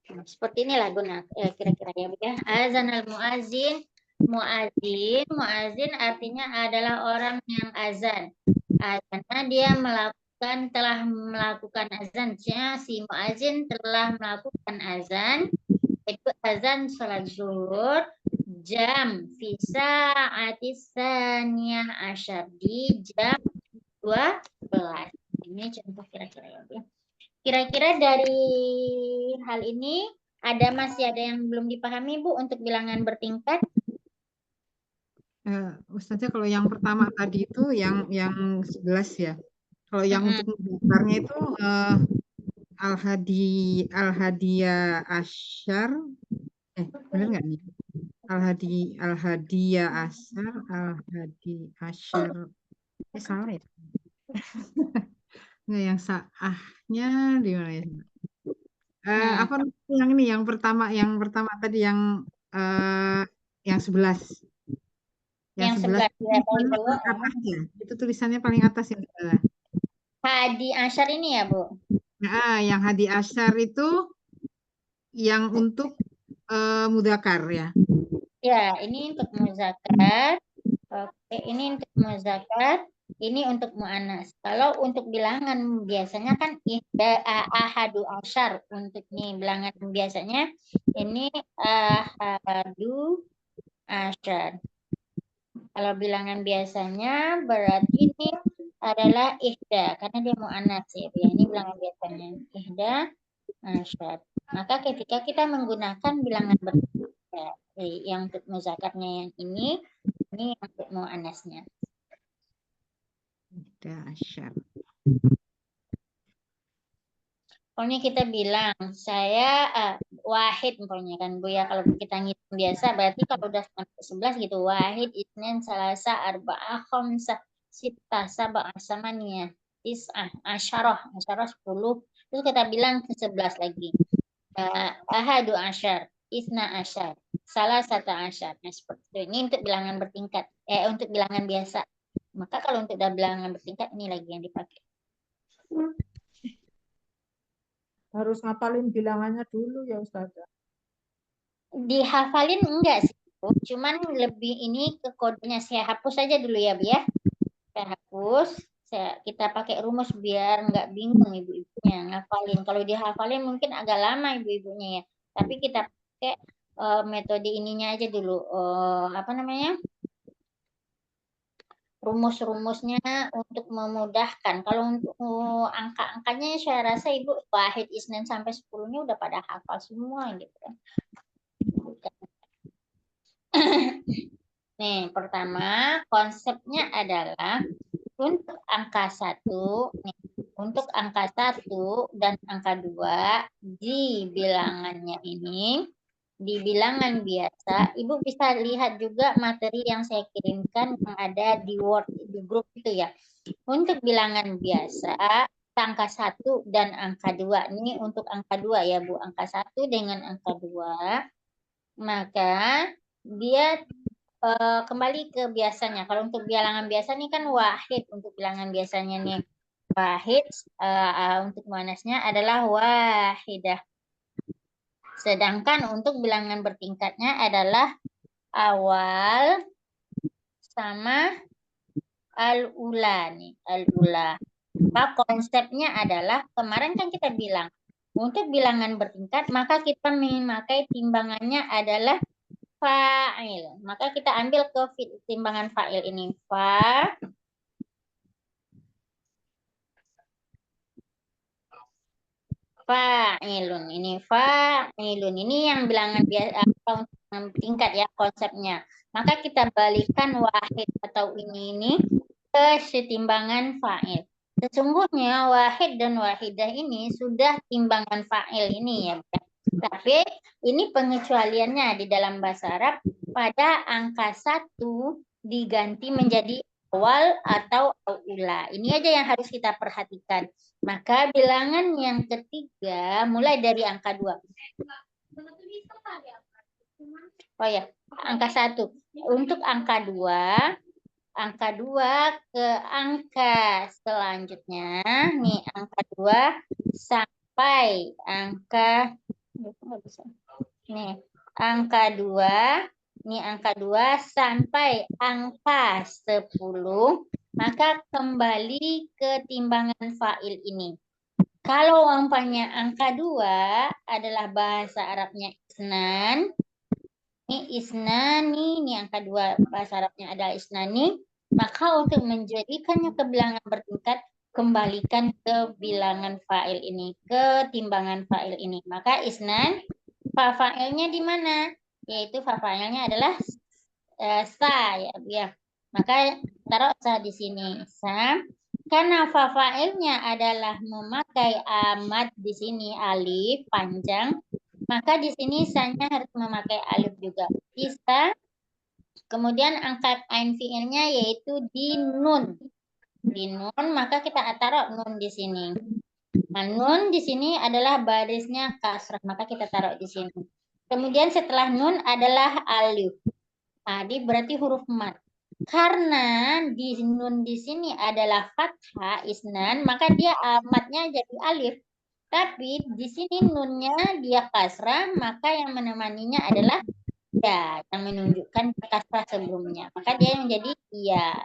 Nah, seperti inilah kira-kira ya, Bu ya. Azanal muazzin, muazzin artinya adalah orang yang azan. Karena dia telah melakukan azan. Si muazzin telah melakukan azan, itu azan salat zuhur jam fisa'ati saniyah asyar, di jam 12. Ini contoh kira-kira ya, Bu. Kira-kira dari hal ini masih ada yang belum dipahami, Bu, untuk bilangan bertingkat? Ustazah, kalau yang pertama tadi itu yang 11 ya. Kalau yang untuk mudzakarnya itu al-hadiyah asyar, benar nggak nih? Al-hadiyah asyar, asyar. Salah ya? Nggak, yang sa'ahnya di mana ya? Apa yang ini yang pertama tadi yang 11. Yang 11 ya, paling atas ya. Itu tulisannya paling atas yang salah. Hadi Asyar ini ya, Bu? Nah, yang hadi asyar itu yang untuk mudzakkar ya. Ya, ini untuk muzakkar. Oke, ini untuk muzakkar. Ini untuk muannas. Kalau untuk bilangan biasanya kan ahadu asyar. Untuk nih bilangan biasanya ini ahadu asyar. Kalau bilangan biasanya berarti ini adalah ihda karena dia muannas ya. Ini bilangan biasanya ihda asyar. Maka ketika kita menggunakan bilangan bertiga yang untuk muzakarnya yang ini untuk muannasnya. Asyar. Pokoknya kita bilang saya wahid umpamanya kan, Bu ya. Kalau kita ngitung biasa berarti kalau udah sampai 11 gitu, wahid, itsnain, salasa, arba'ah, khamsah, sittah, sab'ah, samaniyah, tis'ah, asyarah 10. Terus kita bilang ke 11 lagi. Ahadu asyar, isna asyar, salasata asyar. Nah, seperti itu. Ini untuk bilangan bertingkat. Untuk bilangan biasa. Maka kalau untuk bilangan bertingkat ini lagi yang dipakai. Harus ngapalin bilangannya dulu ya Ustazah. Dihafalin enggak sih, Bu? Cuman lebih ini ke kodenya. Saya hapus aja dulu ya, Bu ya. Saya hapus. Kita pakai rumus biar nggak bingung Ibu-Ibu. ibu-ibunya ngafalin. Kalau dihafalin mungkin agak lama ibu-ibunya ya. Tapi kita pakai metode ininya aja dulu. Apa namanya? Rumus-rumusnya untuk memudahkan. Kalau untuk angka-angkanya saya rasa Ibu wahid, isnan sampai 10-nya udah pada hafal semua gitu kan. Nih, pertama konsepnya adalah untuk angka 1, untuk angka 1 dan angka 2 di bilangannya ini, di bilangan biasa, Ibu bisa lihat juga materi yang saya kirimkan yang ada di Word, di grup itu ya. Untuk bilangan biasa, angka 1 dan angka 2, ini untuk angka 2 ya Bu, angka 1 dengan angka 2, maka dia kembali ke biasanya. Kalau untuk bilangan biasa nih kan wahid untuk bilangan biasanya nih. Wahid untuk muannasnya adalah wahidah. Sedangkan untuk bilangan bertingkatnya adalah awal sama al-ula nih, al-ula. Maka konsepnya adalah kemarin kan kita bilang untuk bilangan bertingkat maka kita memakai timbangannya adalah fa'il. Maka kita ambil ke timbangan fa'il ini. Fa'ilun. Ini fa'ilun. Ini yang bilangan biasa untuk tingkat ya konsepnya. Maka kita balikan wahid atau ini ke setimbangan fa'il. Sesungguhnya wahid dan wahidah ini sudah timbangan fa'il ini ya. Tapi ini pengecualiannya di dalam bahasa Arab pada angka 1 diganti menjadi awal atau ula. Ini aja yang harus kita perhatikan. Maka bilangan yang ketiga mulai dari angka 2. Oh ya, angka 1. Untuk angka 2 ke angka selanjutnya, nih angka 2 sampai angka nih angka 2 sampai angka 10, maka kembali ke timbangan fa'il ini. Kalau umpamanya angka 2 adalah bahasa Arabnya isnan, ini angka 2 bahasa Arabnya adalah isnani, maka untuk menjadikannya ke bilangan bertingkat, kembalikan ke bilangan fa'il ini, ke timbangan fa'il ini. Maka isnan, fa'ilnya di mana? Yaitu fa'ilnya adalah sa ya. Maka taruh sa di sini. Sa. Karena fa'ilnya adalah memakai amat di sini alif panjang, maka di sini sanya harus memakai alif juga. Bisa. Kemudian angkat ain fiilnya yaitu di nun. Di nun maka kita taruh nun di sini. Nah, nun di sini adalah barisnya kasrah, maka kita taruh di sini. Kemudian setelah nun adalah alif. Nah, berarti huruf mat. Karena di nun di sini adalah fathah isnan, maka dia matnya jadi alif. Tapi di sini nunnya dia kasrah, maka yang menemaninya adalah ya, yang menunjukkan kasrah sebelumnya. Maka dia menjadi ya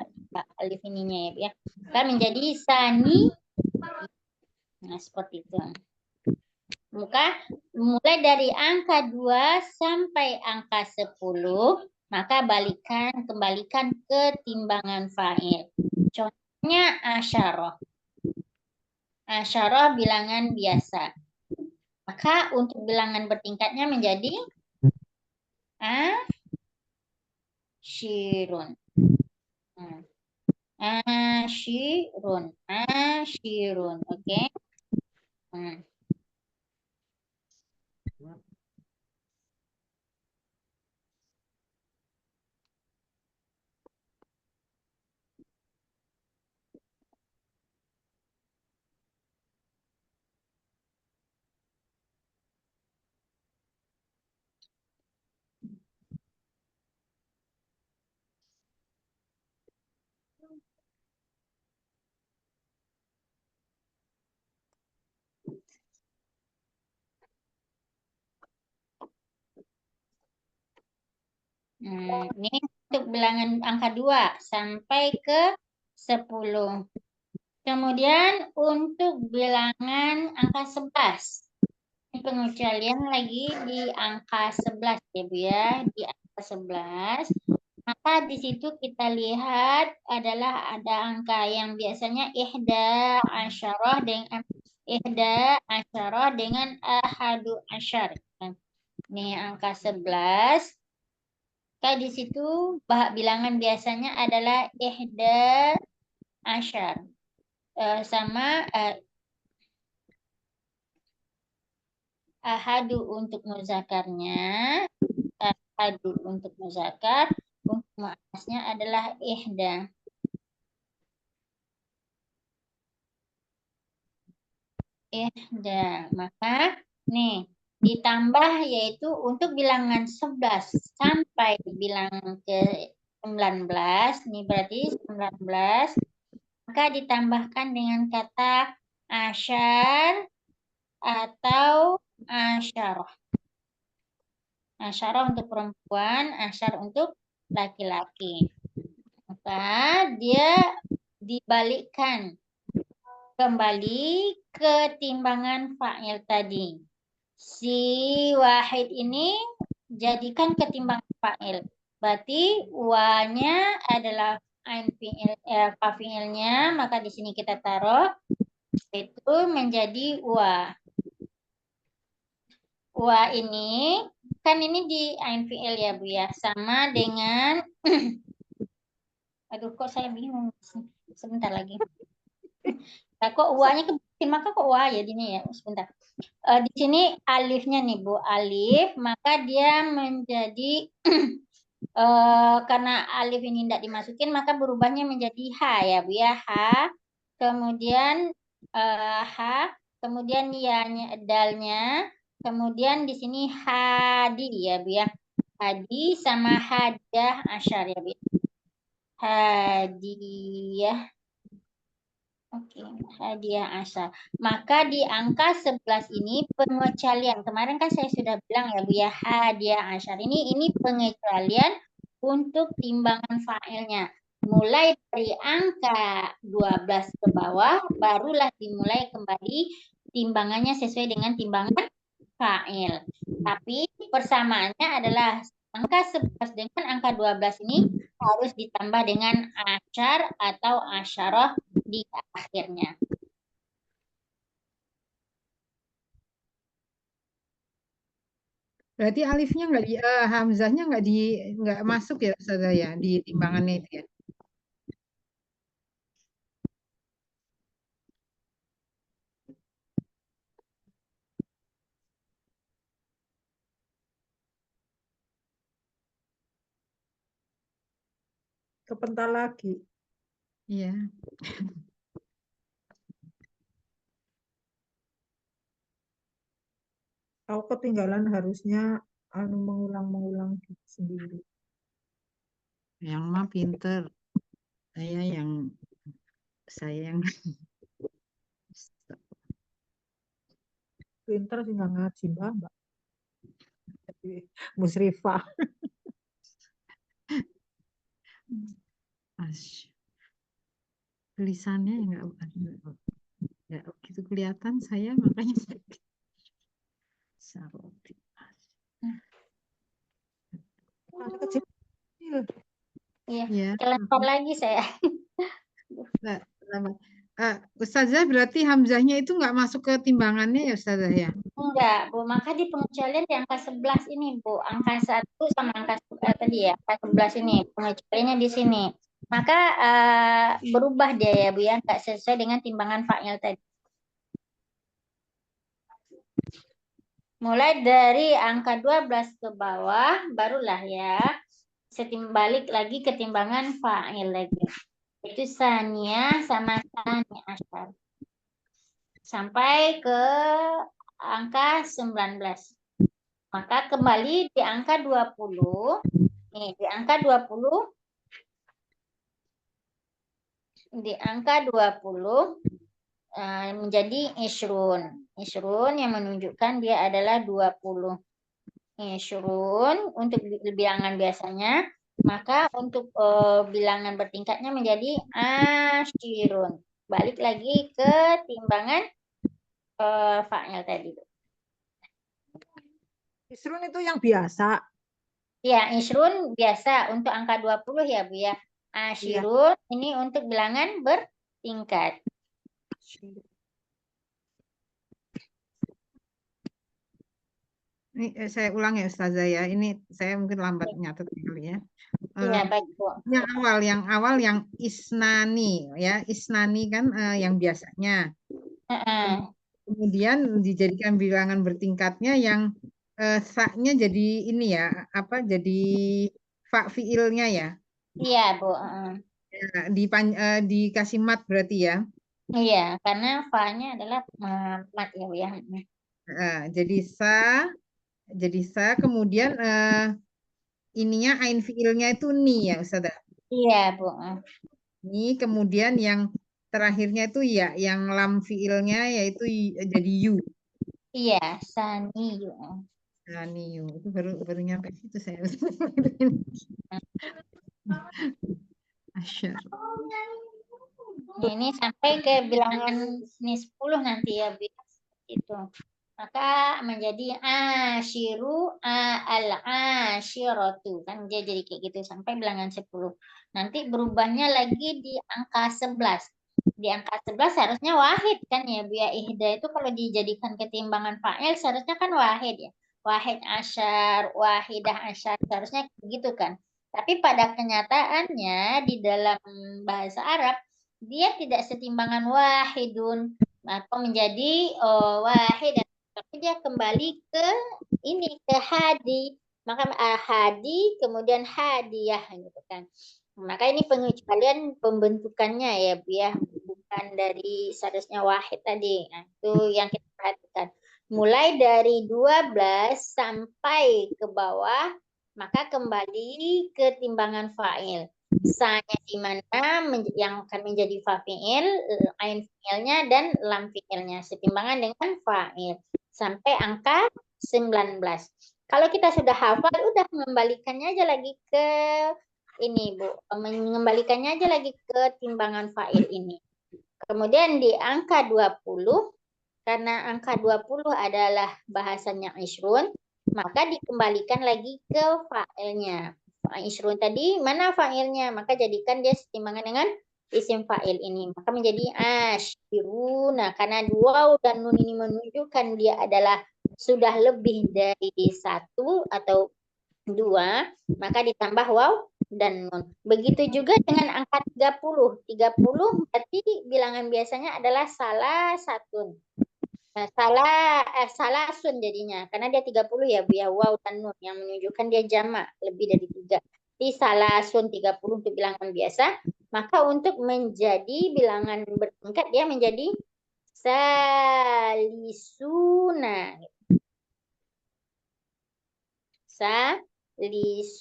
alif ininya ya. Maka menjadi sani. Nah, seperti itu. Maka mulai dari angka 2 sampai angka 10, maka kembalikan ke timbangan fa'il. Contohnya asyarah. Asyarah bilangan biasa. Maka untuk bilangan bertingkatnya menjadi asyirun. Asyirun. Oke. Ini untuk bilangan angka 2 sampai ke 10. Kemudian untuk bilangan angka 11. Ini pengecualian lagi di angka 11 ya Bu ya, di angka 11. Maka di situ kita lihat adalah ada angka yang biasanya ihda asyarah dengan ahadu asyar. Ini angka 11. Maka di situ bilangan biasanya adalah ihda asyar. Sama ahadu untuk muzakarnya, ahadu untuk muzakar, untuk muannasnya adalah ihda. Maka nih ditambah yaitu untuk bilangan 11 sampai bilangan ke 19, nih berarti 19, maka ditambahkan dengan kata asyar atau asyarah. Asyarah untuk perempuan, asyar untuk laki-laki. Maka dia dibalikkan kembali ke timbangan fa'il tadi. Si wahid ini jadikan ketimbangan fa'il. Berarti wa-nya adalah ain fi'il, fa fi'ilnya, maka di sini kita taruh itu menjadi wa. Wa ini kan ini di ain fi'il ya Bu ya, sama dengan aduh kok saya bingung sebentar lagi. Nah, kok wa-nya kecil, maka kok wa ya gini ya, sebentar. Di sini alifnya nih Bu, alif, maka dia menjadi karena alif ini tidak dimasukin maka berubahnya menjadi ha ya Bu ya, ha. Kemudian ha, kemudian ya-nya, dalnya, kemudian di sini hadi ya Bu ya. Hadi sama hadiah asyar ya Bu. Hadiah. Oke, hadiah asyar. Maka di angka 11 ini pengecualian. Kemarin kan saya sudah bilang ya Bu ya, hadiah asyar. Ini pengecualian untuk timbangan fa'ilnya. Mulai dari angka 12 ke bawah, barulah dimulai kembali timbangannya sesuai dengan timbangan fa'il. Tapi persamaannya adalah angka 11 dengan angka 12 ini harus ditambah dengan asyar atau asyarah di akhirnya. Berarti alifnya nggak di hamzahnya nggak masuk ya Ustazah ya di timbangannya itu ya. Kepental lagi. Iya. Aku ketinggalan harusnya mengulang-mengulang sendiri. Yang mah pinter. Saya yang Pinter sih nggak ngaji Mbak. Musrifah. Tulisannya nggak begitu kelihatan saya makanya Saroti. Kecil. Iya, Ya. kelempar lagi saya. Ustazah berarti hamzahnya itu nggak masuk ke timbangannya ya Ustazah ya? Enggak, Bu. Maka di pengecualian di angka 11 ini, Bu. Angka 1 sama angka tadi ya, angka 11 ini. Pengecualiannya di sini. Maka berubah dia ya, Bu ya. Enggak sesuai dengan timbangan fa'il tadi. Mulai dari angka 12 ke bawah, barulah ya. Balik lagi ke timbangan fa'il lagi. Itu sania sama sani asyar. Sampai ke angka 19. Maka kembali di angka 20. Nih, di angka 20. Di angka 20 menjadi isrun. Isrun yang menunjukkan dia adalah 20. Isrun untuk bilangan biasanya. Maka untuk bilangan bertingkatnya menjadi asyirun. Balik lagi ke timbangan fa'il tadi. Isrun itu yang biasa. Ya, isrun biasa untuk angka 20 ya, Bu ya. Asyirun ini untuk bilangan bertingkat. Ini saya ulang ya Ustazah ya. Ini saya mungkin lambat nyatet kali ya. Iya, baik, Bu. Yang awal yang isnani ya. Isnani kan yang biasanya. Heeh. Kemudian dijadikan bilangan bertingkatnya yang sa-nya jadi ini ya, apa jadi fa fiilnya ya. Iya, Bu. Heeh. Ya, dikasih mat berarti ya. Iya, karena fa-nya adalah mat ya, Bu ya. Jadi sa kemudian ininya ain fiilnya itu ni ya Ustazah. Iya, Bu. Ni kemudian yang terakhirnya itu ya yang lam fiilnya yaitu jadi yu. Iya, sani. Nah, nih, itu baru nyampe situ saya. Asyar. Nah, ini sampai ke bilangan ini 10 nanti ya, Bu. Itu. Maka menjadi asyiru al-asyiratu. Kan dia jadi kayak gitu sampai bilangan 10. Nanti berubahnya lagi di angka 11. Di angka 11 harusnya wahid kan ya, Bu ya. Ihda itu kalau dijadikan ketimbangan fa'il seharusnya kan wahid ya. Wahid asyar, wahidah asyar. Seharusnya begitu kan. Tapi pada kenyataannya di dalam bahasa Arab dia tidak setimbangan wahidun atau menjadi wahid, tapi dia kembali ke ini ke hadi. Maka hadi kemudian hadiah gitu kan. Maka ini pengecualian pembentukannya ya, Bu ya, bukan dari seharusnya wahid tadi. Nah, itu yang kita perhatikan. Mulai dari 12 sampai ke bawah, maka kembali ke timbangan fa'il. Sa-nya di mana yang akan menjadi fa'il, ain fi'ilnya dan lam fi'ilnya setimbangan dengan fa'il sampai angka 19. Kalau kita sudah hafal, udah mengembalikannya aja lagi ke ini, Bu. Mengembalikannya aja lagi ke timbangan fa'il ini. Kemudian di angka 20, karena angka 20 adalah bahasanya isrun, maka dikembalikan lagi ke fa'ilnya. Isrun tadi, mana fa'ilnya? Maka jadikan dia setimbangan dengan isim fa'il ini. Maka menjadi asyiruna. Karena dua dan nun ini menunjukkan dia adalah sudah lebih dari satu atau dua, maka ditambah waw dan nun. Begitu juga dengan angka 30. 30 berarti bilangan biasanya adalah salah satu. Salah sun jadinya karena dia 30 ya, Bu ya, waw dan nun yang menunjukkan dia jamak lebih dari 3. Di salah sun 30 untuk bilangan biasa, maka untuk menjadi bilangan bertingkat dia menjadi salisuna. Salisuna.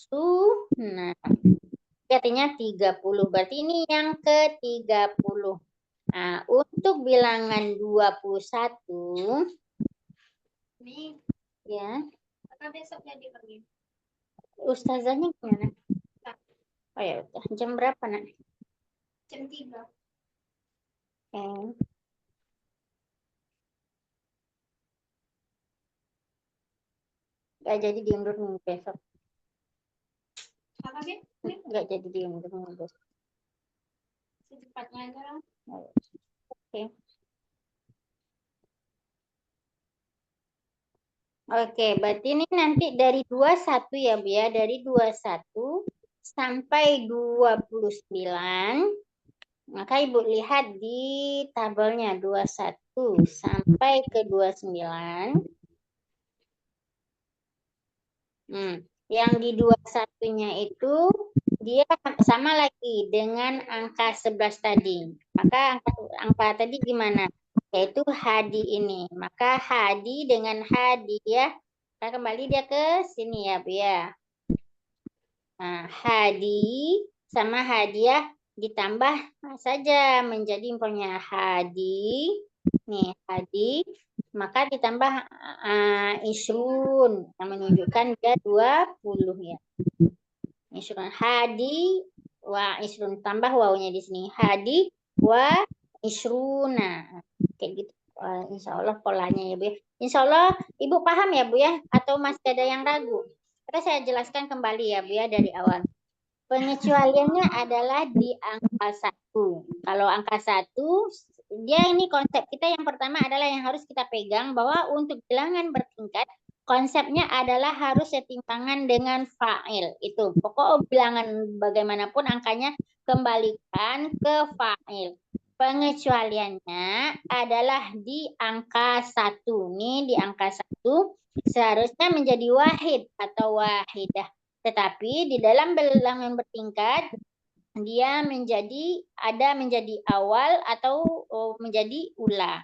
Artinya 30. Berarti ini yang ke-30. Nah, untuk bilangan 21 ini ya. Maka besok jadi pergi. Ustazahnya gimana? Oh ya, jam berapa, Nak? Jam 3. Oke. Gak jadi diundur minggu besok. Apa sih? Gak jadi diundur minggu besok. Secepatnya aja lah. Oke. Oke, berarti ini nanti dari 21 ya, Bu ya. Dari 21 sampai 29. Maka Ibu lihat di tabelnya 21 sampai ke 29. Yang di 21-nya itu dia sama lagi dengan angka 11 tadi. Maka angka tadi gimana? Yaitu hadi ini. Maka hadi dengan hadiah, kita kembali dia ke sini ya, Bu ya. Nah, hadi sama hadiah ditambah saja menjadi punya hadi. Nih, hadi. Maka ditambah isrun yang menunjukkan dia 20 ya. Isrun hadi wa isrun tambah wawunya di sini. Hadi wa isruna. Kayak gitu. Insya Allah polanya ya Bu ya. Insya Allah Ibu paham ya Bu ya, atau masih ada yang ragu? Kita saya jelaskan kembali ya Bu ya dari awal. Pengecualiannya adalah di angka 1. Kalau angka 1, dia ini konsep kita yang pertama adalah yang harus kita pegang bahwa untuk bilangan bertingkat, konsepnya adalah harus setimpangan dengan fa'il. Itu pokok bilangan bagaimanapun angkanya kembalikan ke fa'il. Pengecualiannya adalah di angka 1. Nih di angka 1 seharusnya menjadi wahid atau wahidah. Tetapi di dalam bilangan bertingkat dia menjadi awal atau menjadi ula.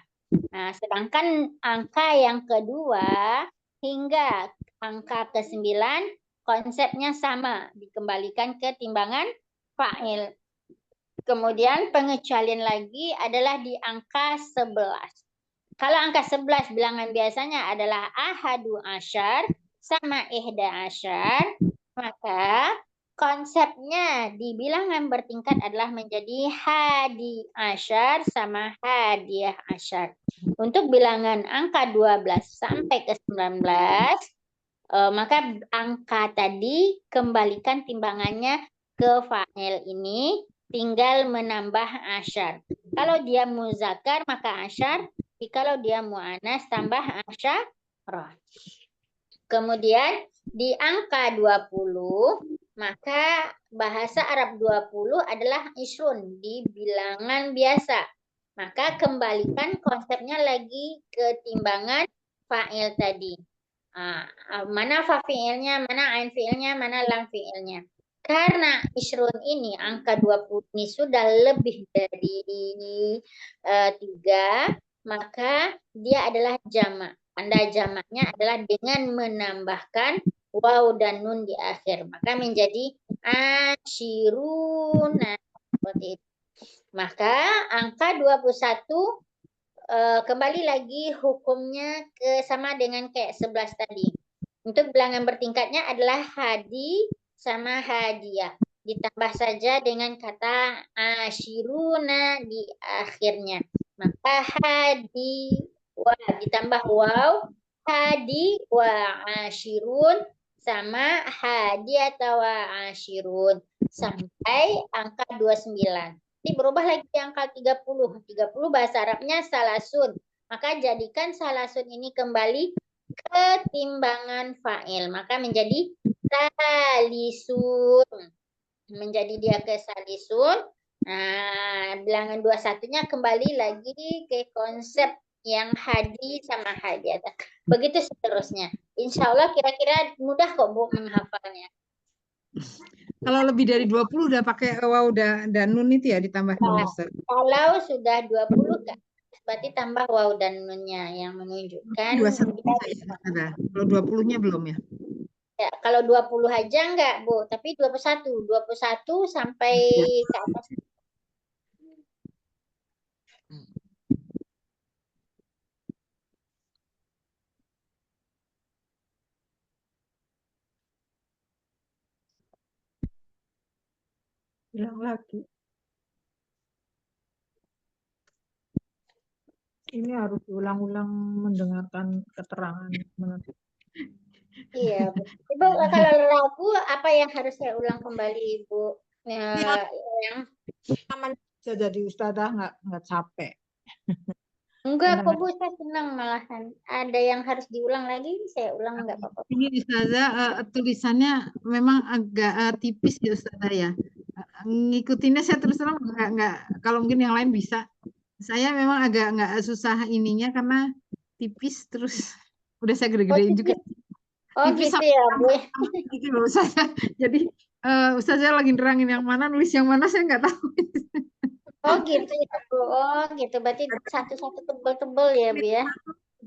Nah, sedangkan angka yang kedua hingga angka ke-9 konsepnya sama, dikembalikan ke timbangan fa'il. Kemudian pengecualian lagi adalah di angka 11. Kalau angka 11 bilangan biasanya adalah ahadu asyar sama ihda asyar, maka konsepnya di bilangan bertingkat adalah menjadi hadi asyar sama hadiah asyar. Untuk bilangan angka 12 sampai ke 19, maka angka tadi kembalikan timbangannya ke fa'il ini, tinggal menambah asyar. Kalau dia muzakkar maka asyar, kalau dia mu'annas tambah asyarah. Kemudian di angka 20, maka bahasa Arab 20 adalah isrun di bilangan biasa. Maka kembalikan konsepnya lagi ke timbangan fa'il tadi. Mana fa fi'ilnya, mana ain fi'ilnya, mana lam fi'ilnya. Karena isrun ini, angka 20 ini sudah lebih dari 3, maka dia adalah jamak. Tanda jamaknya adalah dengan menambahkan waw dan nun di akhir. Maka menjadi asyiruna. Seperti itu. Maka angka 21 kembali lagi hukumnya sama dengan kayak 11 tadi. Untuk bilangan bertingkatnya adalah hadi sama hadiah. Ditambah saja dengan kata asyiruna di akhirnya. Maka hadi wa ditambah waw, hadi wa asyirun sama hadi atau asyirun sampai angka 29. Nanti berubah lagi angka 30. 30 bahasa Arabnya salasun. Maka jadikan salasun ini kembali ke timbangan fa'il. Maka menjadi salisun. Menjadi dia ke salisun. Nah, bilangan 21-nya kembali lagi ke konsep yang hadi sama hadiah. Begitu seterusnya. Insya Allah kira-kira mudah kok Bu menghafalnya. Kalau lebih dari 20 udah pakai waw dan nun itu ya ditambahin ya, Ustaz? Kalau sudah 20 kan berarti tambah waw dan nunnya yang menunjukkan 21 ada. Kalau 20-nya belum ya? Ya, kalau 20 aja enggak, Bu, tapi 21 sampai ke atas. Bilang lagi. Ini harus diulang-ulang mendengarkan keterangan. Iya, Bu. Ibu, kalau ragu apa yang harus saya ulang kembali, Ibu? Yang Aman bisa jadi ustadzah nggak capek. enggak kok Bu, saya senang malahan. Ada yang harus diulang lagi, saya ulang enggak apa-apa. Ini Ustazah tulisannya memang agak tipis ya Ustazah ya. Ngikutinnya saya terus terang nggak kalau mungkin yang lain bisa. Saya memang agak nggak susah ininya karena tipis terus udah saya gede-gedein juga. Tipis gitu ya Bu. Gitu loh Ustazah. Jadi Ustazah lagi nerangin yang mana, nulis yang mana saya nggak tahu. Gitu ya Bu. Gitu. Berarti satu-satu tebel-tebel ya Bu ya.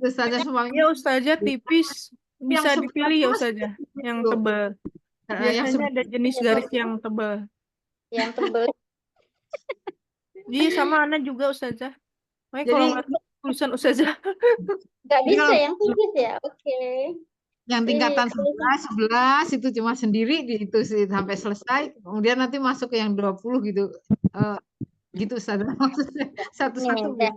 Ustazah semuanya. Ya Ustazah tipis bisa dipilih ya Ustazah yang tebal. Biasanya ada jenis garis yang tebal. Yang tebel. Iya sama Ana juga Ustazah. Makanya kalau nggak tulisan Ustazah. Nggak bisa yang tipis ya. Oke. Yang tingkatan 11 itu cuma sendiri itu sampai selesai. Kemudian nanti masuk ke yang 20 gitu. Gitu Ustazah. Maksudnya Nih, satu-satu udah. biar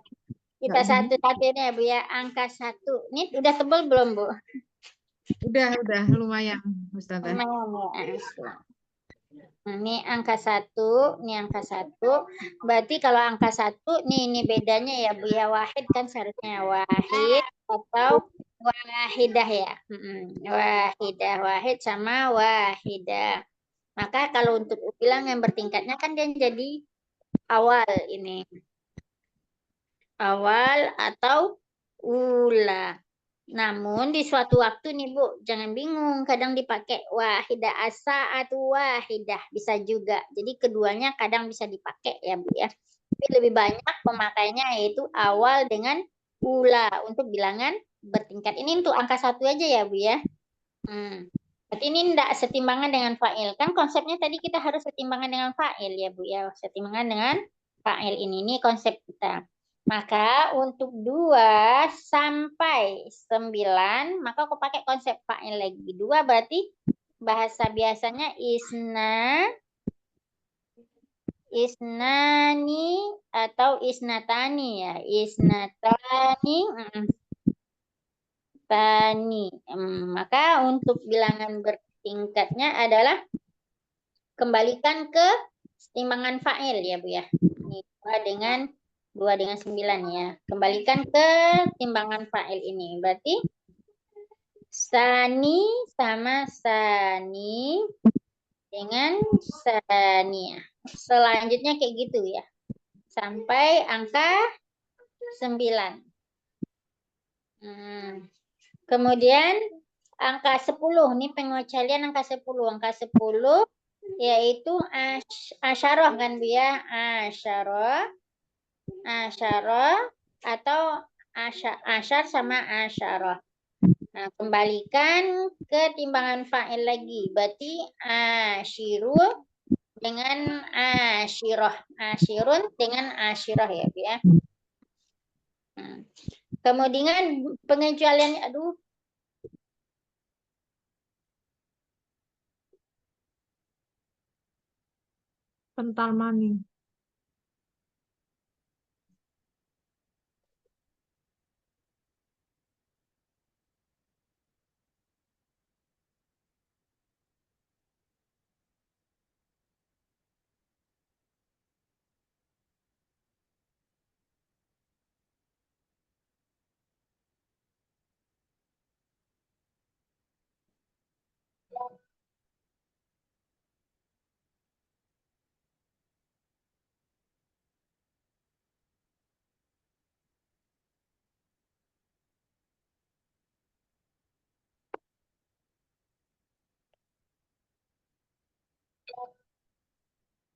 Kita nggak bingung. satu-satu ini ya Bu ya. Angka 1. Ini udah tebel belum Bu? Udah lumayan Ustazah. Lumayan ya. Nah, ini angka 1, ini angka 1. Berarti kalau angka 1, ini bedanya ya Bu ya. Wahid kan seharusnya wahid atau wahidah ya. Wahidah, wahid sama wahidah. Maka kalau untuk bilang yang bertingkatnya kan dia jadi awal ini. Awal atau ula. Namun di suatu waktu nih Bu, jangan bingung, kadang dipakai wahidah asa atau wahidah bisa juga. Jadi keduanya kadang bisa dipakai ya Bu ya. Tapi lebih banyak pemakainya yaitu awal dengan ula untuk bilangan bertingkat. Ini untuk angka 1 aja ya Bu ya. Berarti ini tidak setimbangan dengan fa'il. Kan konsepnya tadi kita harus setimbangan dengan fa'il ya Bu ya. Setimbangan dengan fa'il ini konsep kita. Maka untuk 2 sampai 9, maka aku pakai konsep fa'il lagi. 2 berarti bahasa biasanya isnani atau isnatani ya. Isnatani. Tani. Maka untuk bilangan bertingkatnya adalah kembalikan ke timbangan fa'il ya Bu ya. Ini 2 dengan 9 ya. Kembalikan ke timbangan fa'il ini. Berarti sani sama sani dengan sania. Selanjutnya kayak gitu ya. Sampai angka 9. Kemudian angka 10, ini pengecualian angka 10. Angka 10 yaitu asyarah kan Bu ya. Asyarah atau asyar sama asyarah. Nah, kembalikan ke timbangan fa'il lagi. Berarti asyiru dengan asyirah. Asyirun dengan asyirah ya Bu ya. Kemudian pengecualiannya, aduh. Pental maning.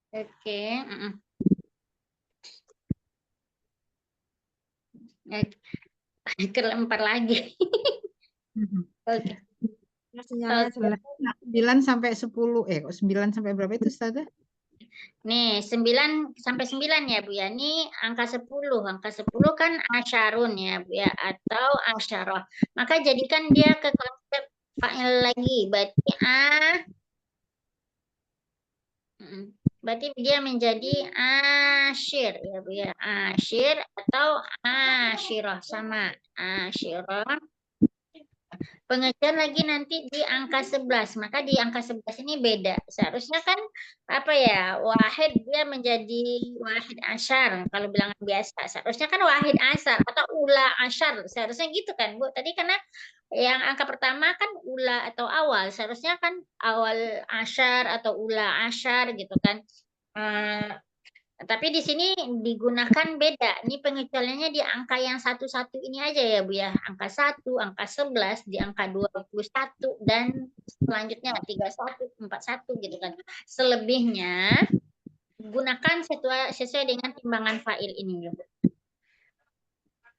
Oke. Kelempar lagi. Oke. Sinyalnya jelek. 9 sampai 10. Kok 9 sampai berapa itu Ustazah? Nih, 9 sampai 9 ya Bu ya. Ini angka 10. Angka 10 kan asyarun ya Bu ya, atau asyarah. Maka jadikan dia ke konsep fa'il lagi. Berarti dia menjadi asyir ya Bu ya. Asyir atau asyirah, sama asyirah. Pengecualian lagi nanti di angka 11. Maka di angka 11 ini beda. Seharusnya kan apa ya? Wahid dia menjadi wahid asyar kalau bilangan biasa. Seharusnya kan wahid asyar atau ula asyar. Seharusnya gitu kan, Bu. Tadi karena yang angka pertama kan ula atau awal. Seharusnya kan awal asyar atau ula asyar gitu kan. Tapi di sini digunakan beda. Ini pengecualiannya di angka yang satu-satu ini aja ya Bu ya. Angka 1, angka 11, di angka 21, dan selanjutnya 31, 41 gitu kan. Selebihnya gunakan sesuai dengan timbangan fa'il ini.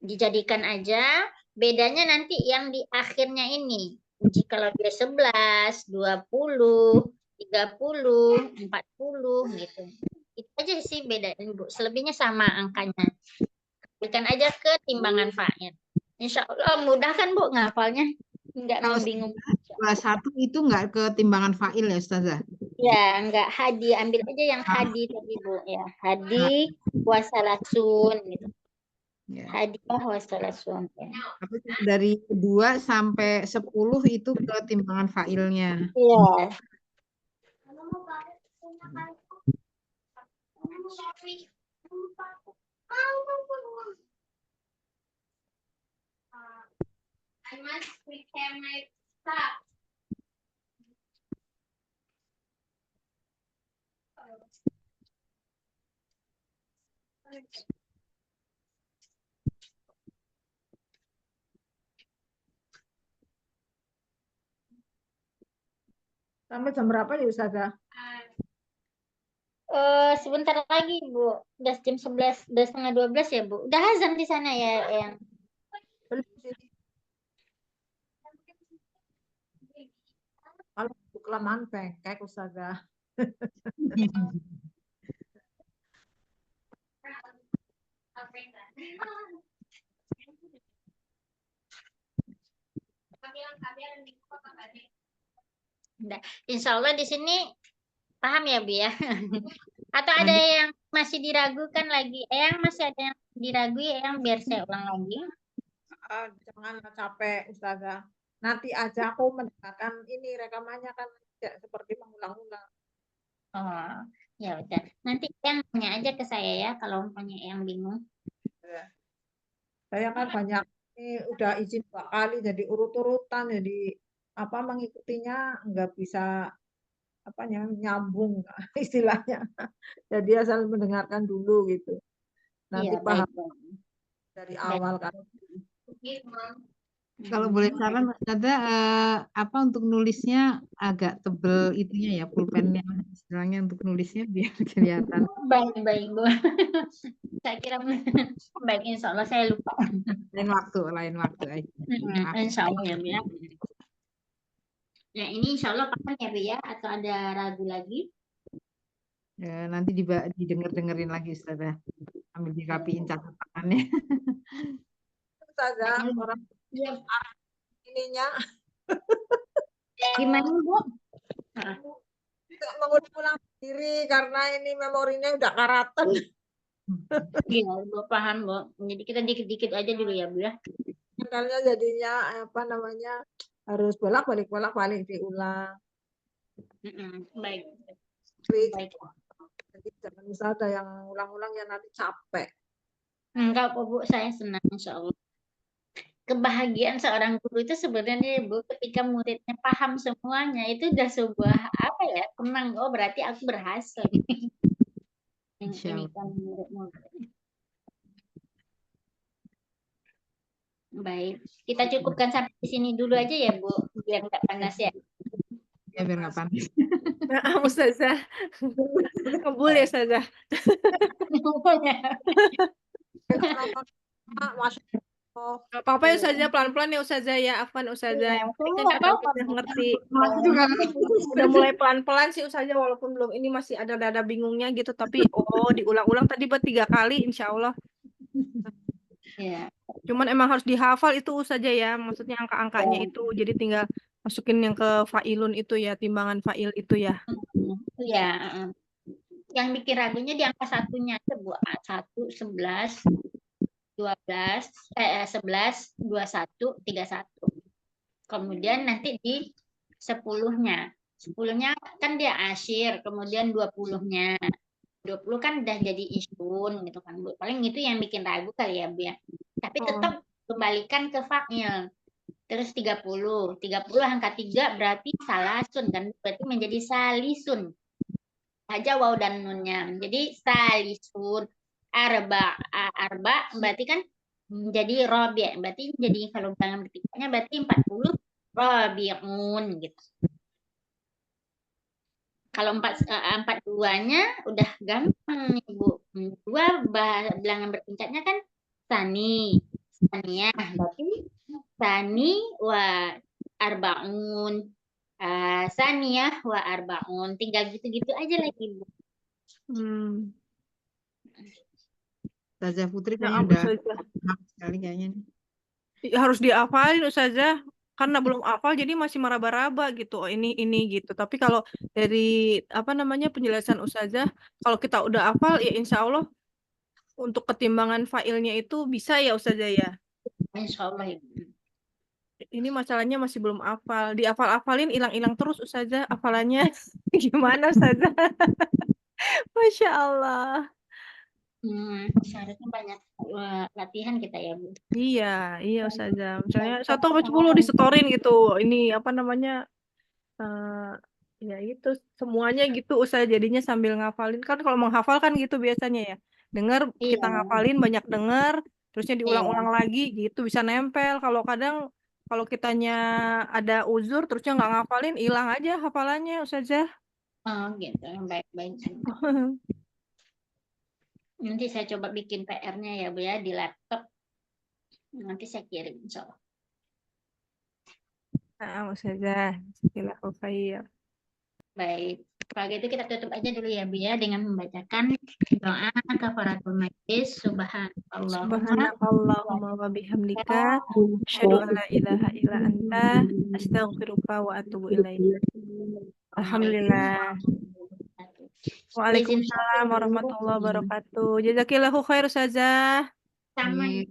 Dijadikan aja, bedanya nanti yang di akhirnya ini. Jika dia 11, 20, 30, 40 gitu. Itu aja sih beda Bu. Selebihnya sama angkanya. Berikan aja ke timbangan fa'il. Insya Allah mudah kan Bu ngafalnya? Enggak Kalau membingung. 21 itu enggak ke timbangan fa'il ya Ustazah? Ya, enggak hadi. Ambil aja yang hadi tadi Bu. Ya, hadi wasalasun gitu. Ya. Hadiah wasalasun. Ya. Tapi dari 2 sampai 10 itu ke timbangan failnya. Iya. I must prepare my stuff. Sampai jam berapa ya Ustazah? Sebentar lagi Bu, udah jam 11, udah setengah 12 ya Bu. Udah azan di sana ya yang. Belum sih. Kalau kelamaan bengkek Ustazah. Udah. Insya Allah di sini paham ya Bu ya. Atau ada yang masih diragukan lagi? Yang masih ada yang diragui yang biar saya ulang lagi. Jangan capek Ustazah. Nanti aja aku mendengarkan ini rekamannya kan tidak seperti mengulang-ulang. Oh, ya udah. Nanti yang tanya aja ke saya ya kalau punya yang bingung. Saya kan banyak ini udah izin 2 kali jadi urut-urutan jadi apa mengikutinya nggak bisa apa nyambung istilahnya. Jadi asal mendengarkan dulu gitu. Nanti Iya, paham baik. dari Baik. awal kan. Kalau boleh saran Ustazah, apa untuk nulisnya agak tebel itunya ya, pulpennya istilahnya untuk nulisnya biar kelihatan. Baik, baik Bu. Saya kira baik, insya Allah saya lupa. Lain waktu aja. Insya Allah ya Bu ya. Ya ini insya Allah paham ya Bu ya, atau ada ragu lagi? Nanti didengar-dengerin lagi Ustazah. Ambil dirapiin catatannya. Ustazah orang Iya. ininya Gimana Bu? nggak mengulang sendiri karena ini memorinya udah karatan. Iya, Bu paham Bu. Jadi kita dikit-dikit aja dulu ya Bu ya. Makanya jadinya apa namanya harus bolak-balik diulang. Baik. Jadi Baik. jangan usah ada yang ulang-ulang ya nanti capek. Enggak kok Bu, saya senang insya Allah. Kebahagiaan seorang guru itu sebenarnya Bu, ketika muridnya paham semuanya itu udah sebuah apa ya, tenang. Oh berarti aku berhasil. Insya Ini Allah. kan murid-murid. Baik, kita cukupkan sampai di sini dulu aja ya Bu, biar nggak panas ya. Ya biar nggak panas. Nah, Ustazah. Kebul ya Ustazah. Masya Allah. Gak apa-apa ya Ustazah, pelan-pelan ya Ustazah ya. Afwan Ustazah. Yang penting Nggak kan apa-apa, udah Bu. ngerti. Aku juga Udah mulai pelan-pelan sih Ustazah, walaupun belum ini masih ada bingungnya gitu. Tapi diulang-ulang tadi buat 3 kali insya Allah. Ya. Cuman emang harus dihafal itu Ustazah ya. Maksudnya angka-angkanya itu. Jadi tinggal masukin yang ke failun itu ya. Timbangan fail itu ya. Ya. Yang bikin ragunya di angka satunya aja Bu. 1, 11, 12, 11, 21, 31. Kemudian nanti di 10-nya. 10-nya kan dia asyir, kemudian 20-nya. 20 kan udah jadi isun gitu kan Bu. Paling itu yang bikin ragu kali ya Bu ya. Tapi tetap kembalikan ke fa'il. Terus 30. 30 angka 3 berarti salasun kan. Berarti menjadi salisun. Aja waw dan nunnya. Jadi salisun. Arba berarti kan jadi robi. Berarti jadi kalau dalam bertikanya berarti 40 robiun gitu. Kalau 42-nya udah gampang nih Bu. 2 bilangan bertingkatnya kan sani. Saniyah. Berarti sani wa arbaun. Saniyah wa arbaun. Tinggal gitu-gitu aja lagi Bu. Ustazah Putri Ya kayaknya ampun, udah Ustazah. hafal sekali kayaknya nih. Harus dihafalin Ustazah. Karena belum hafal jadi masih meraba-raba gitu. Oh ini gitu. Tapi kalau dari apa namanya penjelasan Ustazah, kalau kita udah hafal ya insya Allah untuk ketimbangan failnya itu bisa ya Ustazah ya? Insya Allah Ibu. Ini masalahnya masih belum hafal. Dihafal-hafalin hilang-hilang terus Ustazah hafalannya. Gimana Ustazah? Masya Allah. Seharusnya banyak latihan kita ya Bu. Iya Ustazah. Misalnya 1-10 disetorin gitu. Ini apa namanya? Ya itu semuanya gitu Ustazah jadinya sambil ngafalin. Kan kalau menghafal kan gitu biasanya ya. Dengar kita Iya, ngafalin banyak dengar, terusnya iya. diulang-ulang lagi gitu bisa nempel. Kalau kadang kalau kitanya ada uzur terusnya nggak ngafalin, hilang aja hafalannya Ustazah. Oh gitu, baik-baik. Nanti saya coba bikin PR-nya ya Bu ya di laptop. Nanti saya kirim insya Allah. Ustazah, jazakallahu khair. Baik. Kalau gitu kita tutup aja dulu ya Bu ya dengan membacakan doa kafaratul majlis. Subhanakallahumma wa bihamdika asyhadu an la ilaha illa anta astaghfiruka wa atubu ilaik. Alhamdulillah. Waalaikumsalam warahmatullahi wabarakatuh. Jazakillahu khair Ustazah. Sama. Baik.